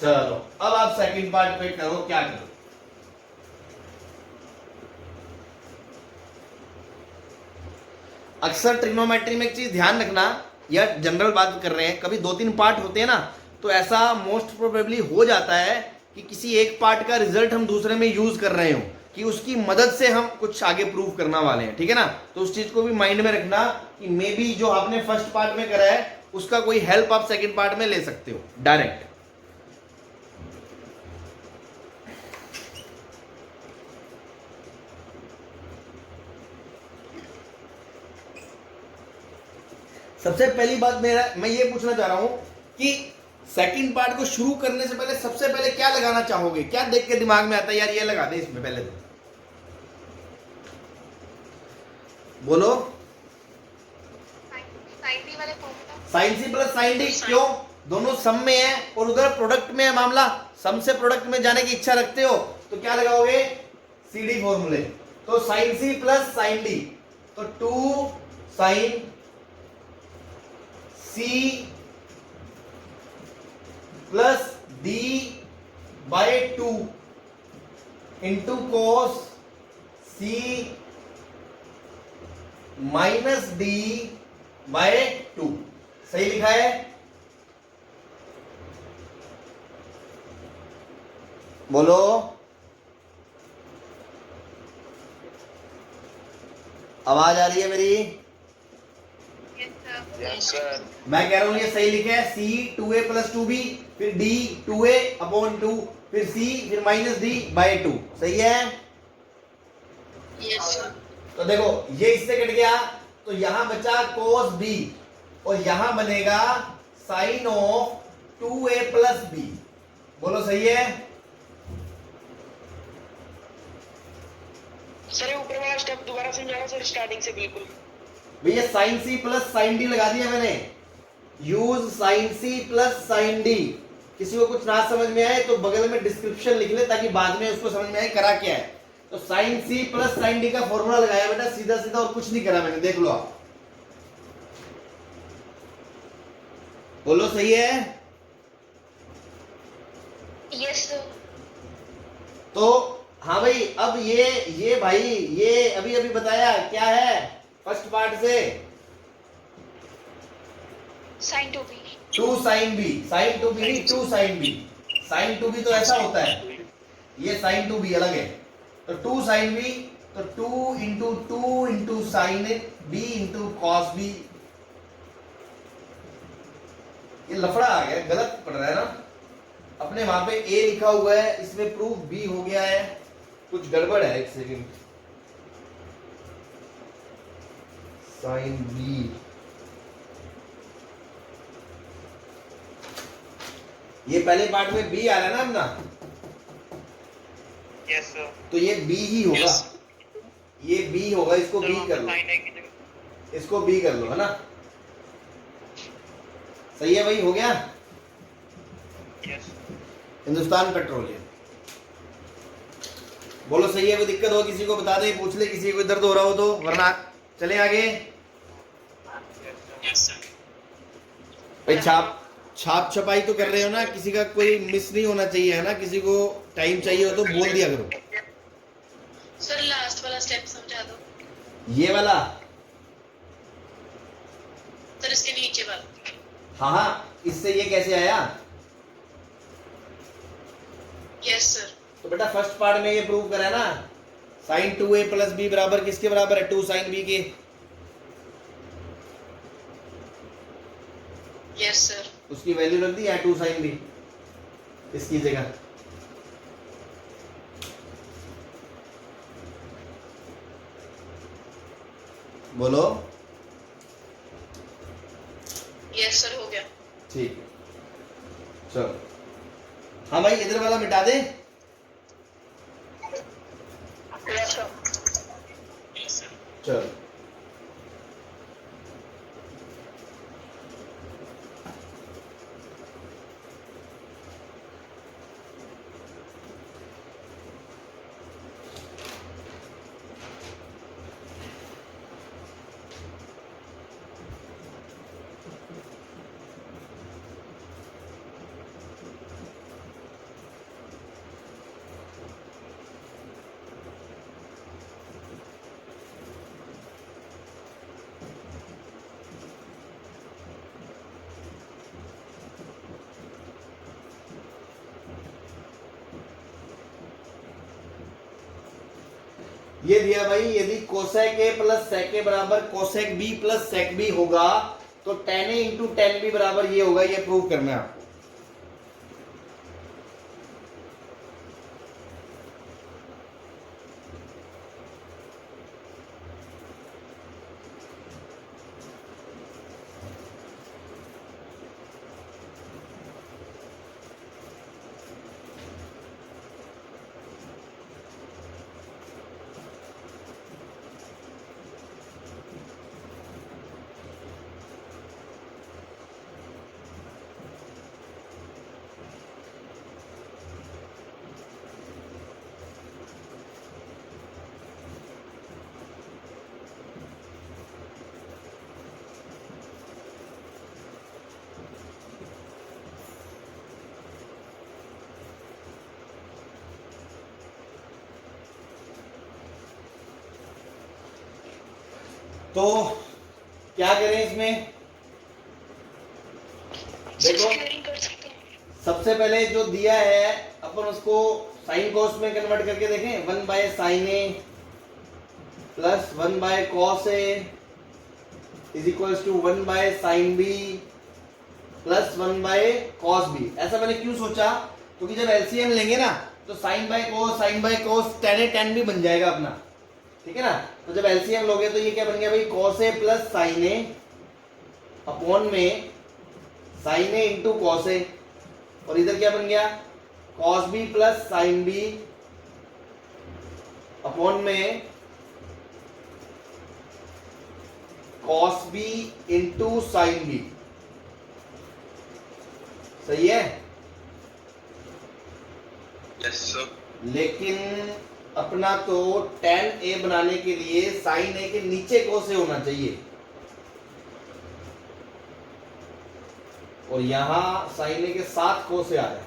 चलो अब आप सेकंड पार्ट पे करो, क्या करो? अक्सर ट्रिग्नोमेट्री में एक चीज ध्यान रखना, या जनरल बात कर रहे हैं, कभी 2-3 पार्ट होते हैं ना, तो ऐसा मोस्ट प्रोबेबली हो जाता है कि किसी एक पार्ट का रिजल्ट हम दूसरे में यूज कर रहे हो, कि उसकी मदद से हम कुछ आगे प्रूव करना वाले हैं, ठीक है ना? तो उस चीज को भी माइंड में रखना कि मे बी जो आपने फर्स्ट पार्ट में करा है उसका कोई हेल्प आप सेकंड पार्ट में ले सकते हो डायरेक्ट। सबसे पहली बात मैं ये पूछना चाह रहा हूं कि सेकंड पार्ट को शुरू करने से पहले सबसे पहले क्या लगाना चाहोगे? क्या देख के दिमाग में आता है यार ये लगा दे इसमें पहले? तो बोलो। साइन डी वाले formula. Sine C plus sine D, क्यों? दोनों सम में है और उधर प्रोडक्ट में है मामला, सम से प्रोडक्ट में जाने की इच्छा रखते हो तो क्या लगाओगे? सी डी फॉर्मूले। तो sine C plus sine D, तो 2 sine C plus D by 2 into cos C minus D by 2, सही लिखा है? बोलो। आवाज आ रही है मेरी? Yes sir. मैं कह रहा हूं ये सही लिखे है। सी 2a प्लस 2b, फिर d 2a अपॉन 2, फिर c, फिर माइनस d बाय 2, सही है? Yes sir. तो देखो ये इससे कट गया, तो यहां बचा cos b और यहां बनेगा sine of 2a plus b। बोलो सही है? सर ये ऊपर वाला स्टेप दोबारा समझाना सर, स्टार्टिंग से बिल्कुल। भैया sine C plus sine D लगा दिया मैंने, use sine C plus sine D. किसी को कुछ ना समझ में आए तो बगल में डिस्क्रिप्शन लिख ले ताकि बाद में उसको समझ में आए करा क्या है। तो sine C plus sine D का फॉर्मूला लगाया बेटा, सीधा सीधा, और कुछ नहीं करा मैंने, देख लो आप। बोलो सही है? Yes sir. तो हाँ भाई, अब ये भाई ये अभी अभी बताया क्या है फर्स्ट पार्ट से? Sine 2b। 2 sine B, sine 2b नहीं 2 साइन बी। साइन 2b तो ऐसा होता है, ये साइन 2b अलग है। तो 2 साइन बी, तो 2 into sine B into cos B. ये लफड़ा आ गया, गलत पढ़ रहा है ना, अपने वहां पे a लिखा हुआ है, इसमें प्रूफ b हो गया है, कुछ गड़बड़ है। एक सेकंड, साइन बी, ये पहले पार्ट में b आ रहा है ना अपना, यस सर। तो ये b ही होगा। Yes. ये b होगा, इसको b कर लो, साइन है की जगह। इसको b कर लो, है ना? सही है भाई, हो गया? यस। हिंदुस्तान पेट्रोलियम। बोलो सही है? कोई दिक्कत हो किसी को बता दे, पूछ ले किसी को दर्द हो रहा हो तो, वरना चले आगे। Yes sir. भाई छाप छपाई तो कर रहे हो ना, किसी का कोई मिस नहीं होना चाहिए, है ना? किसी को टाइम चाहिए हो तो बोल दिया करो। सर लास्ट वाला स्टेप समझा दो। ये वाला? सर इसके नीचे वाला। हाँ हाँ, इससे ये कैसे आया? Yes sir. तो बेटा फर्स्ट पार्ट में ये प्रूव करा ना, साइन 2a प्लस बी बराबर किसके बराबर है? 2 साइन बी के। Yes sir. उसकी वैल्यू रख दी है 2 साइन बी इसकी जगह। बोलो। यस सर, हो गया। ठीक है, चलो। हाँ भाई, इधर वाला मिटा दे। Yes sir. चलो। ये दिया भाई, यदि cosec A plus sec A बराबर cosec B plus sec B होगा तो tan a into tan b बराबर ये होगा। ये प्रूव करना है आपको। तो क्या करें इसमें? देखो, सबसे पहले जो दिया है अपन उसको साइन कॉस में कन्वर्ट करके देखें। 1 by sine A plus 1 by cos A is equals to 1 by sine B plus 1 by cos B. ऐसा मैंने क्यों सोचा? क्योंकि जब एलसीएम लेंगे ना तो sine by cos tan A tan B बन जाएगा अपना, ठीक है ना। तो जब एलसीएम लोगे तो ये क्या बन गया भाई? Cos A plus sine A upon में sine A into cos A, और इधर क्या बन गया? Cos B plus sine B upon में cos B into sine B. सही है? Yes sir. लेकिन अपना तो tan a बनाने के लिए sin a के नीचे cos a होना चाहिए, और यहां sin a के साथ cos a आ रहा है।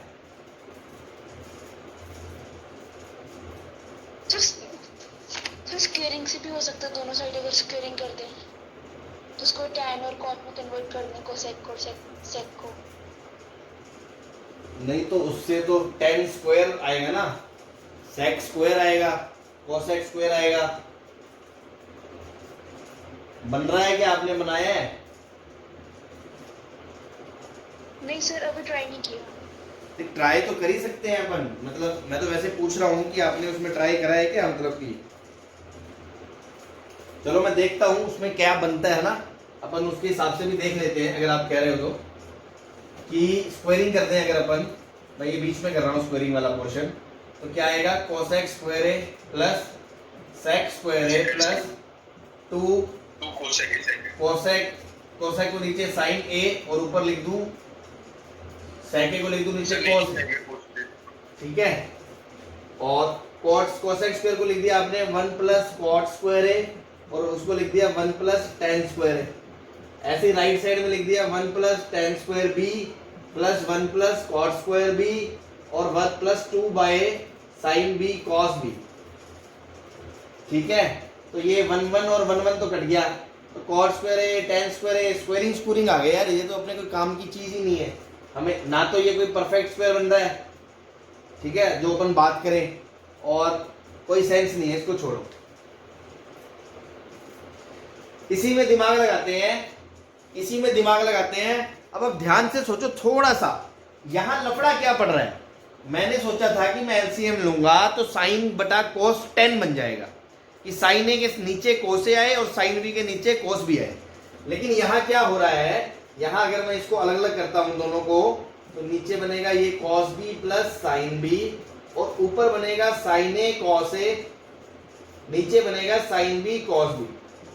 तो स्क्वेयरिंग से भी हो सकता है, दोनों साइड अगर स्क्वेयरिंग कर दें तो उसको tan और cot में कन्वर्ट कर दें, कोसेक को सेक को। नहीं तो उससे तो tan स्क्वायर आएगा ना, सेक स्क्वायर आएगा, कोसेक स्क्वायर आएगा। बन रहा है क्या? आपने बनाया है? नहीं सर, अभी ट्राई नहीं किया। ट्राई तो कर ही सकते हैं अपन, मतलब मैं तो वैसे पूछ रहा हूं कि आपने उसमें ट्राई करा है क्या, मतलब कि चलो मैं देखता हूं उसमें क्या बनता है ना, अपन उसके हिसाब से भी देख लेते हैं। अगर आप कह रहे हो तो कि स्क्वायरिंग करते हैं, अगर अपन, मैं ये बीच में कर रहा हूँ स्क्वायरिंग वाला पोर्शन, तो क्या आएगा? कोसेक स्क्वायर ए प्लस सेक स्क्वायर ए प्लस 2 कोसेक को नीचे साइन ए और ऊपर लिख दूं सेक ए को लिख दूं नीचे कोस, ठीक है। और कोसेक स्क्वायर को लिख दिया आपने 1 प्लस कॉट स्क्वायर ए, और उसको लिख दिया 1 प्लस tan स्क्वायर ए। ऐसे राइट साइड में लिख दिया 1 plus tan square B plus 1 plus cot square B और 1 plus 2 by sine B cos B, ठीक है। तो ये 1 1 और 1 1 तो कट गया, तो कॉट स्क्वायर है, tan स्क्वायर है, स्क्वायरिंग आ गया यार। ये तो अपने कोई काम की चीज ही नहीं है, हमें ना तो ये कोई परफेक्ट स्क्वायर बन रहा है, ठीक है, जो अपन बात करें, और कोई सेंस नहीं है, इसको छोड़ो। इसी में दिमाग लगाते हैं, इसी में दिमाग लगाते हैं। अब ध्यान से सोचो थोड़ा सा, यहां लफड़ा क्या पड़ रहा है। मैंने सोचा था कि मैं एलसीएम लूंगा तो साइन बटा कोस 10 बन जाएगा, कि साइन ए के नीचे कोस ए आए और साइन बी के नीचे कोस बी आए। लेकिन यहाँ क्या हो रहा है, यहाँ अगर मैं इसको अलग अलग करता हूं दोनों को, तो नीचे बनेगा ये cos B plus sine B, और ऊपर बनेगा साइन ए कॉस ए, नीचे बनेगा साइन बी कॉस बी।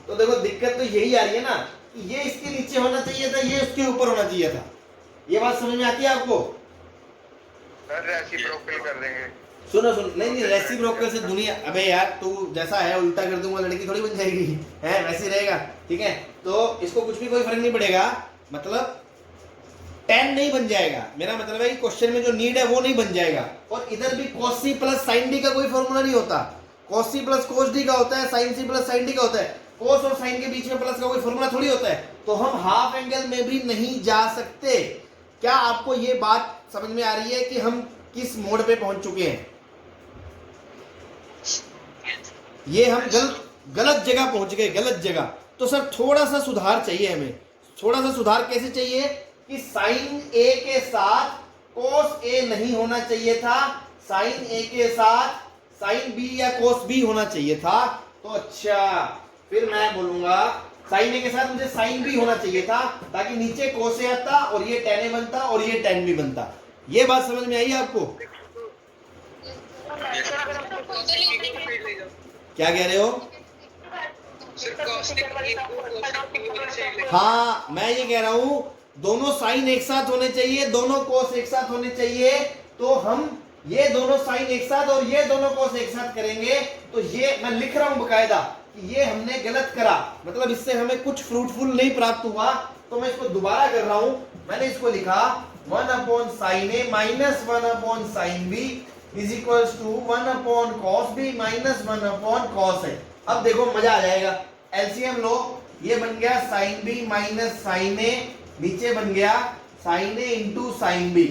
तो देखो दिक्कत तो यही आ रही है ना, कि ये इसके नीचे होना चाहिए था, ये उसके ऊपर होना चाहिए था। ये बात समझ में आती है आपको? सर रेसिप्रोकल कर देंगे। सुनो नहीं नहीं, रेसिप्रोकल से दुनिया, अबे यार तू जैसा है उल्टा कर दूंगा लड़की थोड़ी बन जाएगी, है वैसे रहेगा, ठीक है। तो इसको कुछ भी कोई फर्क नहीं पड़ेगा, मतलब 10 नहीं बन जाएगा। मेरा मतलब है कि क्वेश्चन में जो नीड है वो नहीं बन जाएगा। और इधर भी cos c plus sine D का कोई फॉर्मूला नहीं होता, cos c plus cos D का होता है, sin c plus sin D का होता है। cos और sin के बीच में प्लस का कोई फॉर्मूला थोड़ी होता है। तो हम हाफ एंगल में भी नहीं जा सकते। क्या आपको ये बात समझ में आ रही है कि हम किस मोड पे पहुंच चुके हैं? ये हम गलत जगह पहुंच गए, गलत जगह। तो सर थोड़ा सा सुधार चाहिए हमें। थोड़ा सा सुधार कैसे चाहिए कि साइन ए के साथ कोस ए नहीं होना चाहिए था, साइन ए के साथ साइन बी या कोस बी होना चाहिए था। तो अच्छा, फिर मैं बोलूंगा साइन ए के साथ मुझे साइन बी होना चाहिए था, ताकि नीचे कोस ए आता और ये tan ए बनता और ये tan बी बनता। ये बात समझ में आई आपको? क्या कह रहे हो? हाँ मैं ये कह रहा हूं, दोनों साइन एक साथ होने चाहिए, दोनों कोस एक साथ होने चाहिए। तो हम ये दोनों साइन एक साथ और ये दोनों कोस एक साथ करेंगे। तो ये मैं लिख रहा हूं बकायदा कि ये हमने गलत करा, मतलब इससे हमें कुछ फ्रूटफुल नहीं प्राप्त हुआ। तो मैं इसको दोबारा कर रहा हूं। मैंने इसको लिखा 1 upon sine A minus 1 upon sine B is equal to 1 upon cos B minus 1 upon cos A. अब देखो मजा आ जाएगा। एलसीएम लो, ये बन गया साइन बी माइनस साइन ए, नीचे बन गया sign A into sine B,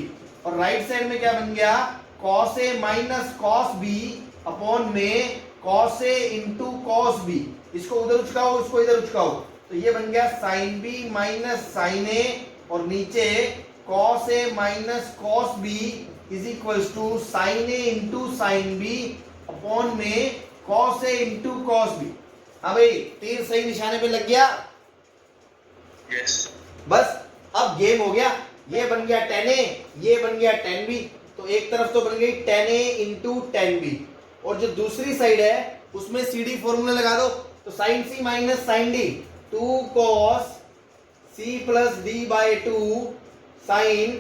और राइट साइड में क्या बन गया cos A minus cos B upon में cos A into cos B. इसको उधर उचकाओ, उसको इधर उचकाओ, तो ये बन गया sine B minus sine A, और नीचे cos A minus cos B is equal to sine A into sine B upon में cos A into cos B. हाँ भाई, तीर सही निशाने पे लग गया? यस। बस अब गेम हो गया। ये बन गया tan a, ये बन गया tan b। तो एक तरफ तो बन गई tan a into tan b, और जो दूसरी साइड है उसमें cd फॉर्मूला लगा दो। तो sin c minus sin d 2 cos c plus d by 2 sin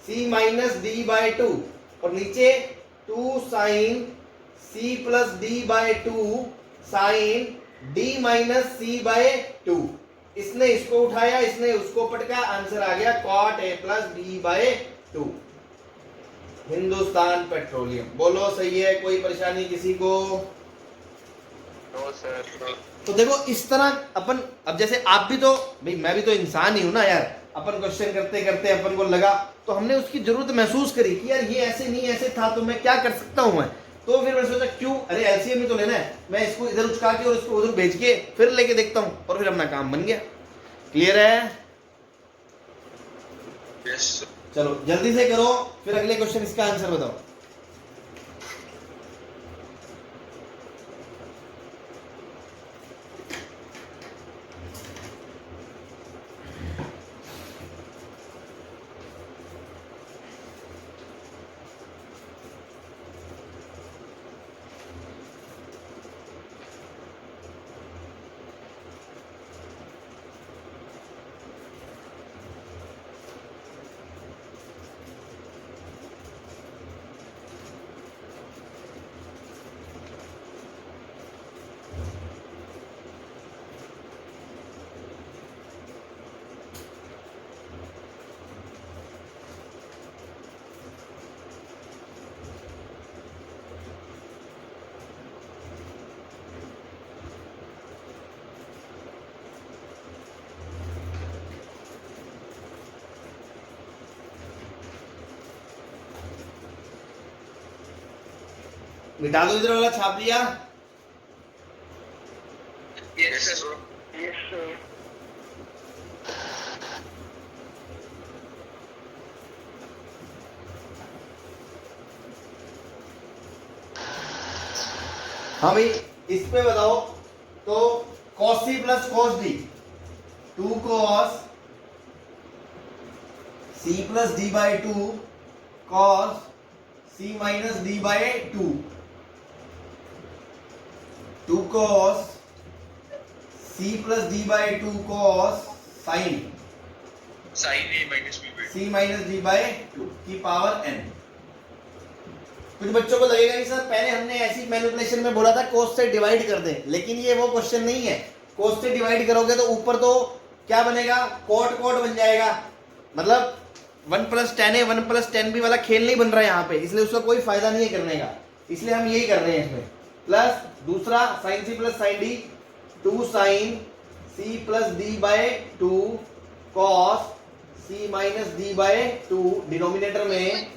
c minus d by 2, और नीचे 2 sin c plus d by 2 sin d minus c by 2। इसने इसको उठाया, इसने उसको पटका, आंसर आ गया cot a plus d by 2। Hindustan Petroleum. बोलो सही है? कोई परेशानी किसी को? No sir. तो देखो इस तरह अपन, अब जैसे आप भी तो भाई, मैं भी तो इंसान ही हूं ना यार। अपन क्वेश्चन करते करते अपन को लगा, तो हमने उसकी जरूरत महसूस करी कि यार ये ऐसे नहीं ऐसे था, तो मैं क्या कर सकता हूं मैं। तो फिर मैंने सोचा क्यों, अरे एलसीएम ही तो लेना है, मैं इसको इधर उचका के और इसको उधर भेज के फिर लेके देखता हूं, और फिर अपना काम बन गया। क्लियर है? यस। चलो जल्दी से करो, फिर अगले क्वेश्चन इसका आंसर बताओ। मिटा दो इधर वाला, छाप लिया। Yes sir. Yes sir. हाँ भाई, इस पे बताओ तो cos c plus cos d, 2 cos c plus d by 2 cos c minus d by 2, 2 cos c plus d by 2 cos sin sine A minus B by c minus d by 2 की पावर n। कुछ बच्चों को लगेगा कि सर पहले हमने ऐसी मैनिपुलेशन में बोला था कोस से डिवाइड कर दें, लेकिन ये वो क्वेश्चन नहीं है। कोस से डिवाइड करोगे तो ऊपर तो क्या बनेगा, कोट कोट बन जाएगा, मतलब 1 प्लस 10 1 प्लस 10 वाला खेल नहीं बन रहा है यहाँ पे, इसलिए उसका कोई फायदा नहीं है करने का, इसलिए हम यही कर रहे हैं इसमें। प्लस दूसरा sine C plus sine D, 2 sine C plus D by 2 cos C minus D by 2, denominator में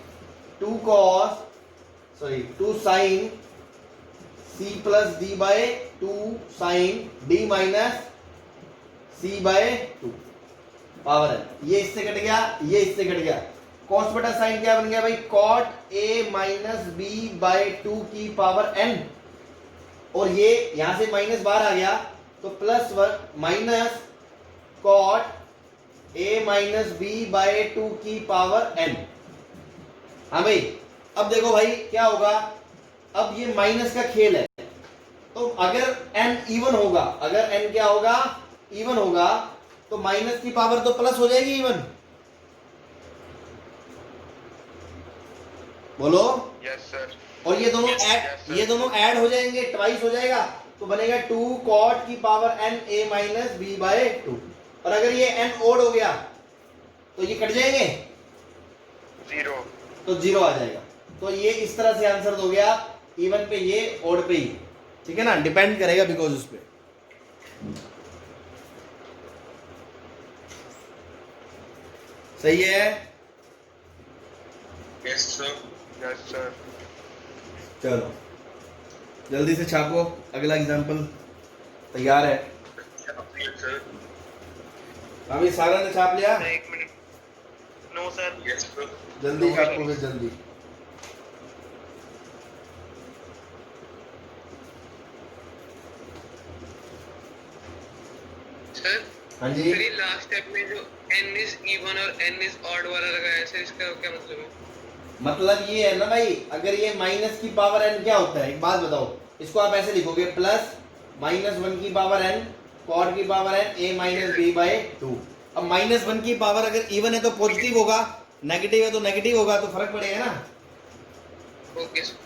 2 cos two sine C plus D by 2 sine D minus C by 2 power है। ये इससे कट गया, ये इससे कट गया, कॉस बटा साइन क्या बन गया भाई, cot A minus B by 2 की पावर n, और ये यहां से माइनस बाहर आ गया तो plus 1 minus cot A minus B by 2 की पावर n। हाँ भाई, अब देखो भाई क्या होगा, अब ये माइनस का खेल है, तो अगर n इवन होगा, अगर n क्या होगा, इवन होगा, तो माइनस की पावर तो प्लस हो जाएगी इवन। बोलो यस सर। और ये दोनों Yes, ऐड, yes, sir. ये दोनों ऐड हो जाएंगे, ट्वाइस हो जाएगा, तो बनेगा 2 कॉट की power n a minus B by 2। और अगर ये n ओड हो गया तो ये कट जाएंगे, 0। तो 0 आ जाएगा। तो ये इस तरह से आंसर हो गया, इवन पे ये, ओड पे ही, ठीक है ना, डिपेंड करेगा बिकॉज उस पे। सही है, यस सर। Yes sir. चलो जल्दी से छापो, अगला एग्जांपल तैयार है। Yes sir. अभी सारा ने छाप लिया, 1 minute. No sir. Yes sir. जल्दी छापो फिर जल्दी। सर हाँ जी, फिर ये लास्ट स्टेप में जो n इज इवन और n इज ऑड वाला लगाया है सर, इसका क्या मतलब है? मतलब ये है ना भाई, अगर ये माइनस की पावर n क्या होता है, एक बात बताओ, इसको आप ऐसे लिखोगे, प्लस -1 की पावर n कॉट की power n a minus B by 2। अब -1 की पावर अगर इवन है तो पॉजिटिव होगा, नेगेटिव है तो नेगेटिव होगा, तो फर्क पड़ेगा ना। Okay sir.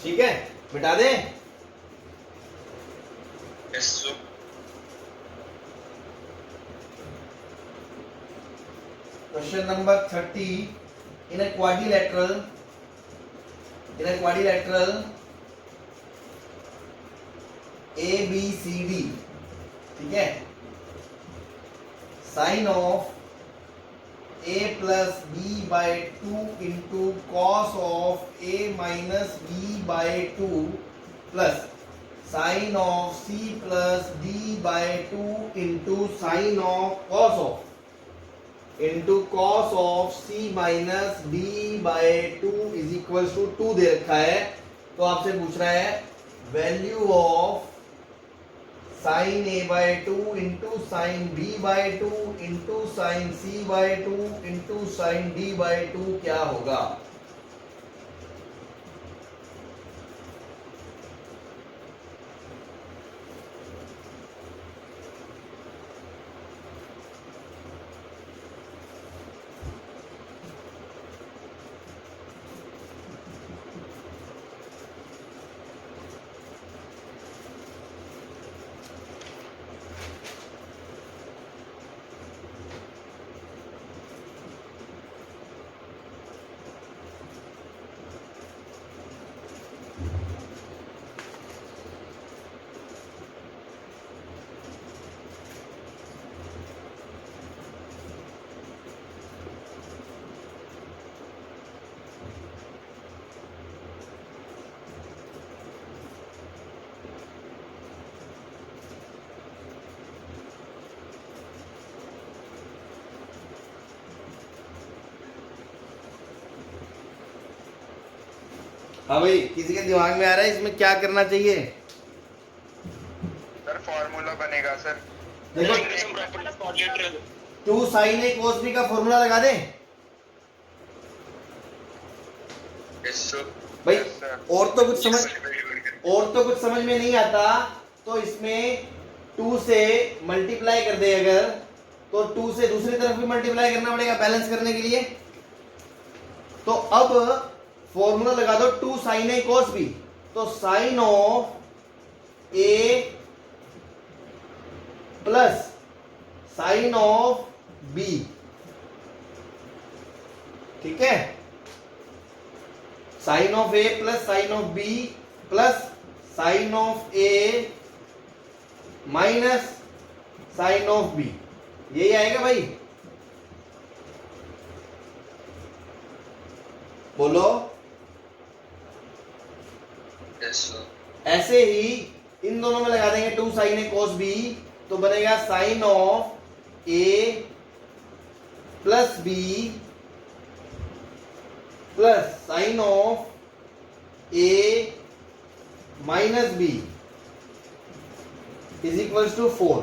ठीक है, मिटा दे। Yes sir. Question number 30. In a quadrilateral ABCD, ठीक है, sin of a plus b by 2 into cos of a minus b by 2 plus sin of c plus d by 2 into sin of cos of c minus d bye 2 is equal to 2 दे रखा है। तो आपसे पूछ रहा है value of sine a by 2 into sine b by 2 into sine c by 2 into sine d bye 2 क्या होगा। हाँ भाई, किसी के दिमाग में आ रहा है इसमें क्या करना चाहिए? सर फॉर्मूला बनेगा सर। देखो, quadrilateral 2 sin a cos b का फॉर्मूला लगा दे यस सर भाई। Yes, sir. और तो कुछ समझ में नहीं आता तो इसमें 2 से मल्टीप्लाई कर दे अगर, तो 2 से दूसरी तरफ भी मल्टीप्लाई करना पड़ेगा बैलेंस करने के लिए। तो अब फॉर्मूला लगा दो 2 sin a cos b, तो sine of a plus sine of b, ठीक है, sine of a plus sine of b plus sine of a minus sine of b, यही आएगा भाई। बोलो। यस सर ऐसे ही इन दोनों में लगा देंगे 2 sin a cos b, तो बनेगा sine of a plus b plus sine of a minus b is equals to 4।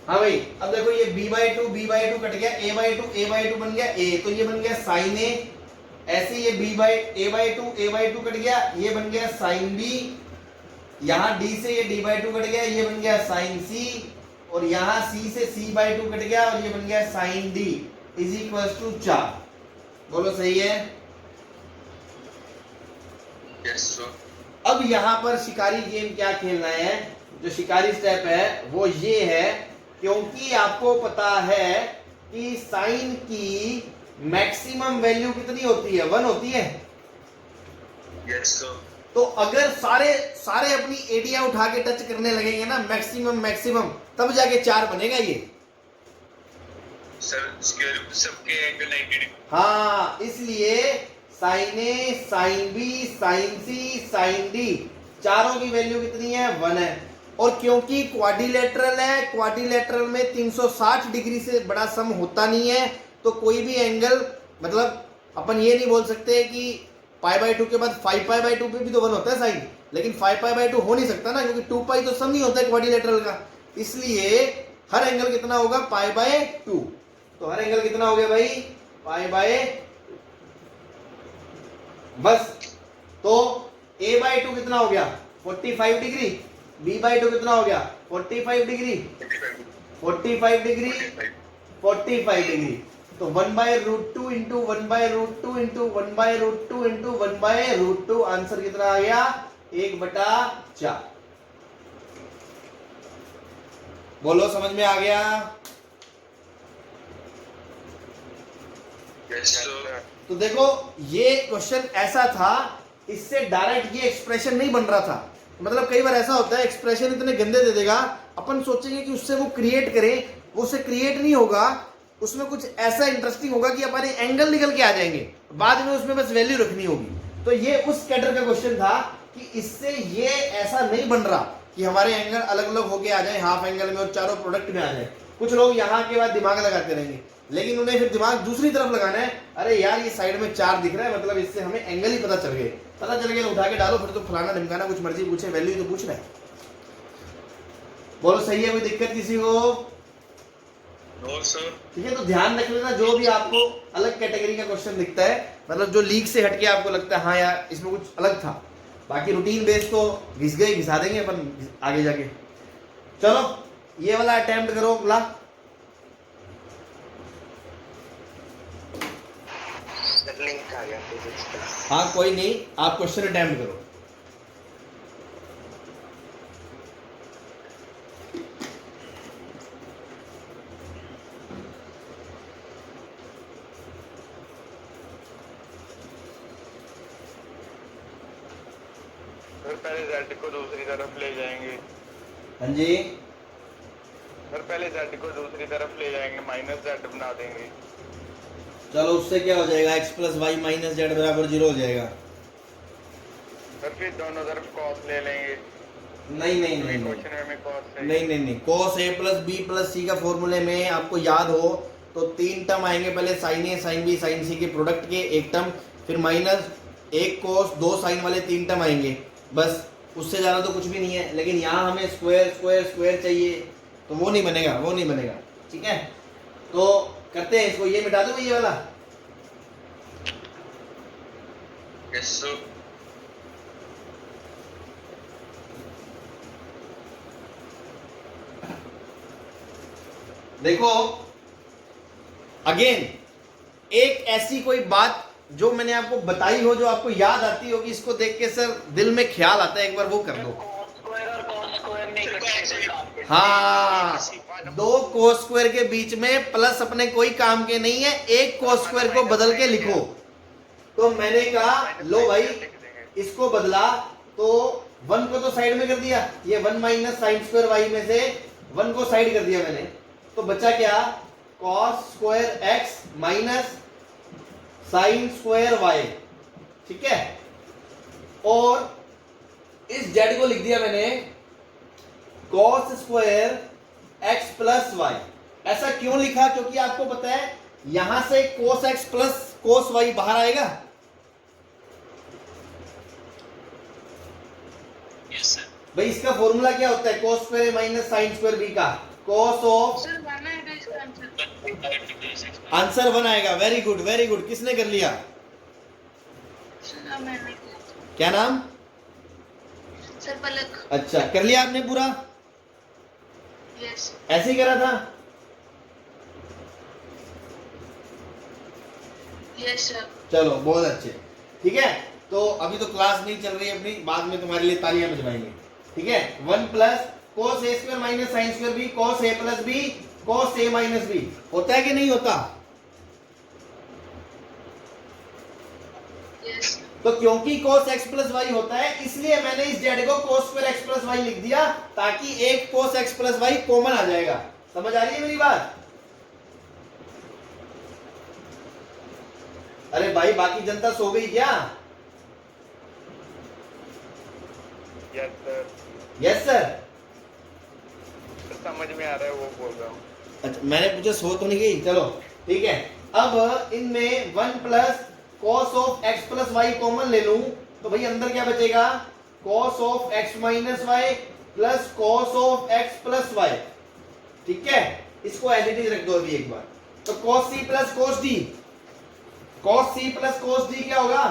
हाँ भाई, अब देखो ये b/2 कट गया, a/2 बन गया a, तो ये बन गया साइन a। ऐसे ये a/2 कट गया, ये बन गया साइन b। यहाँ d से ये d/2 कट गया, ये बन गया साइन c, और यहाँ c से c/2 कट गया और ये बन गया sine d is equals to 4। बोलो सही है? यस सर अब यहाँ पर शिकारी गेम क्या खेलना है, जो शिकारी स्टेप है वो ये है, क्योंकि आपको पता है कि साइन की मैक्सिमम वैल्यू कितनी होती है, 1 होती है। यस सर तो अगर सारे अपनी एरिया उठा के टच करने लगेंगे ना मैक्सिमम, तब जाके 4 बनेगा ये। सर स्क्वायर रूट सबके एंगल 90 डिग्री। हाँ, इसलिए sign A, sine B, sign C, sign D, चारों की वैल्यू कितनी है, 1 है। और क्योंकि क्वाड्रिलेटरल है, क्वाड्रिलेटरल में 360 डिग्री से बड़ा सम होता नहीं है, तो कोई भी एंगल, मतलब अपन ये नहीं बोल सकते कि π/2 के बाद 5π/2 पे भी तो 1 होता है साइन, लेकिन 5π/2 हो नहीं सकता ना, क्योंकि 2π तो सम ही होता है क्वाड्रिलेटरल का। इसलिए हर एंगल कितना होगा, π/2। तो हर एंगल कितना हो गया भाई, π/2। बस, तो a/2 कितना हो गया, 45 डिग्री, b/2 कितना हो गया, 45 डिग्री, 45 डिग्री, 45 डिग्री। तो 1/√2 इंटू 1/√2 इंटू 1/√2 इंटू 1/√2, आंसर कितना आ गया, 1/4। बोलो समझ में आ गया? यस सर तो देखो ये क्वेश्चन ऐसा था, इससे डायरेक्ट ये एक्सप्रेशन नहीं बन रहा था। मतलब कई बार ऐसा होता है एक्सप्रेशन इतने गंदे दे देगा, अपन सोचेंगे कि उससे वो क्रिएट करें, वो उससे क्रिएट नहीं होगा, उसमें कुछ ऐसा इंटरेस्टिंग होगा कि हमारे एंगल निकल के आ जाएंगे, बाद में उसमें बस वैल्यू रखनी होगी। तो ये उस कैटर का क्वेश्चन था कि इससे ये ऐसा नहीं बन रहा कि हमारे एंगल अलग अलग होके आ जाए हाफ एंगल में और चारों प्रोडक्ट में आ जाए। कुछ लोग यहाँ के बाद दिमाग लगाते रहेंगे, लेकिन उन्हें फिर दिमाग दूसरी तरफ लगाना है, अरे यार ये साइड में 4 दिख रहा है, मतलब इससे हमें एंगल ही पता चल गया, उठा के डालो, फिर तो फलाना ढमकाना कुछ मर्जी पूछे, वैल्यू तो पूछ रहा है। बोलो सही है, कोई दिक्कत किसी को? नो सर ठीक है, तो ध्यान रख लेना, जो भी आपको अलग कैटेगरी का क्वेश्चन दिखता है, मतलब जो लीक से हटके आपको लगता है हाँ यार इसमें कुछ अलग था, बाकी रूटीन बेस तो घिसा देंगे अपन आगे जाके। चलो ये वाला अटेम्प्ट करो, ला लिंक आ गया फिजिक्स का। हाँ कोई नहीं, आप क्वेश्चन अटेम्प्ट करो। सर पहले z को दूसरी तरफ ले जाएंगे। हाँ जी, सर पहले z को दूसरी तरफ ले जाएंगे, -z बना देंगे। चलो उससे क्या हो जाएगा, x plus Y minus Z बराबर 0 हो जाएगा। सर फिर दोनों तरफ cos ले लेंगे। नहीं क्वेश्चन में cos है। नहीं, cos a plus b plus c का फॉर्मूले में आपको याद हो तो 3 टर्म आएंगे, पहले sin a sin b sin c के प्रोडक्ट के एक टर्म, फिर माइनस एक कोस, दो साइन वाले 3 टर्म आएंगे, बस उससे ज़्यादा तो कुछ भी नहीं है। लेकिन यहाँ हमें स्क्वायर स्क्वायर स्क्वायर चाहिए, तो वो नहीं बनेगा, वो नहीं बनेगा। ठीक है, तो करते हैं इसको, ये मिटा दो ये वाला। Yes sir. देखो अगेन एक ऐसी कोई बात जो मैंने आपको बताई हो, जो आपको याद आती होगी, इसको देख के सर दिल में ख्याल आता है, एक बार वो कर दो। हाँ, दो कोस स्क्वायर के बीच में प्लस अपने कोई काम के नहीं है, एक कोस स्क्वायर को बदल के लिखो। तो मैंने कहा लो भाई इसको बदला, तो 1 को तो साइड में कर दिया, ये 1 माइनस साइन स्क्वायर वाई में से 1 को साइड कर दिया मैंने, तो बचा क्या, cos square X minus sine square Y. ठीक है, और इस जेड को लिख दिया मैंने cos square X plus Y. ऐसा क्यों लिखा, क्योंकि आपको पता है यहां से cos X plus cos Y बाहर आएगा। Yes sir. भाई इसका फॉर्मूला क्या होता है, cos square minus sine square B का, कोस ऑफ, सर वन आएगा इसका आंसर। आंसर 1 आएगा। वेरी गुड वेरी गुड, किसने कर लिया, सर मैंने किया। क्या नाम, सर पलक। अच्छा कर लिया आपने पूरा, यस। ऐसे ही करा था। Yes sir. चलो बहुत अच्छे। ठीक है, तो अभी तो क्लास नहीं चल रही है अपनी, बाद में तुम्हारे लिए तालियां बजवाएंगे। ठीक है, 1 plus cos A square minus sine square B cos A plus B cos A minus B, होता है कि नहीं होता। यस। तो क्योंकि cos x प्लस वाई होता है, इसलिए मैंने इस जेड को cos square x plus Y लिख दिया, ताकि एक cos x plus Y common आ जाएगा। समझ आ रही है मेरी बात। अरे भाई बाकी जनता सो गई क्या। Yes sir, yes sir. समझ में आ रहा है वो बोल रहा हूँ। अच्छा मैंने पूछा सो तो नहीं गई, चलो ठीक है। अब इनमें 1 plus cos of x plus Y common ले लूं, तो भाई अंदर क्या बचेगा, cos of x minus Y plus cos of x plus Y. ठीक है, इसको एज इट इज रख दो अभी एक बार। तो cos c plus cos d, cos c plus cos d क्या होगा,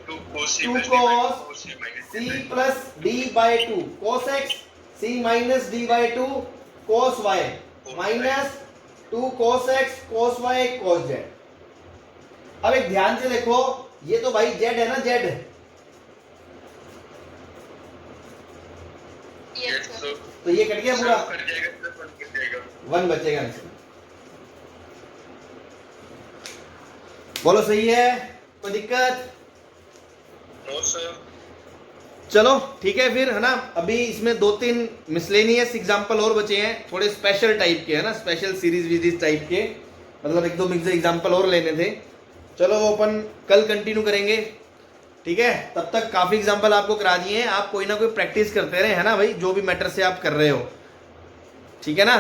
2 cos two cos c plus d by 2 cos x c minus d by 2 cos y minus 2 cos x cos y cos z। अब एक ध्यान से देखो, ये तो भाई z है ना, z। Yes sir. तो ये कट गया पूरा, कट जाएगा सर, कट जाएगा। 1 बचेगा आंसर। बोलो सही है, कोई दिक्कत। No sir. चलो ठीक है फिर, है ना। अभी इसमें 2-3 मिसलेनियस एग्जांपल और बचे हैं, थोड़े स्पेशल टाइप के, है ना, स्पेशल सीरीज वीरीज टाइप के, मतलब 1-2 मिक्स एग्जांपल और लेने थे। चलो वो अपन कल कंटिन्यू करेंगे। ठीक है, तब तक काफ़ी एग्जांपल आपको करा दिए हैं, आप कोई ना कोई प्रैक्टिस करते रहे, है ना भाई, जो भी मैटर से आप कर रहे हो। ठीक है ना,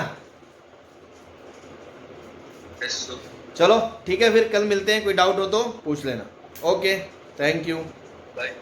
यस सर। चलो ठीक है फिर, कल मिलते हैं, कोई डाउट हो तो पूछ लेना। Okay, thank you. बाय।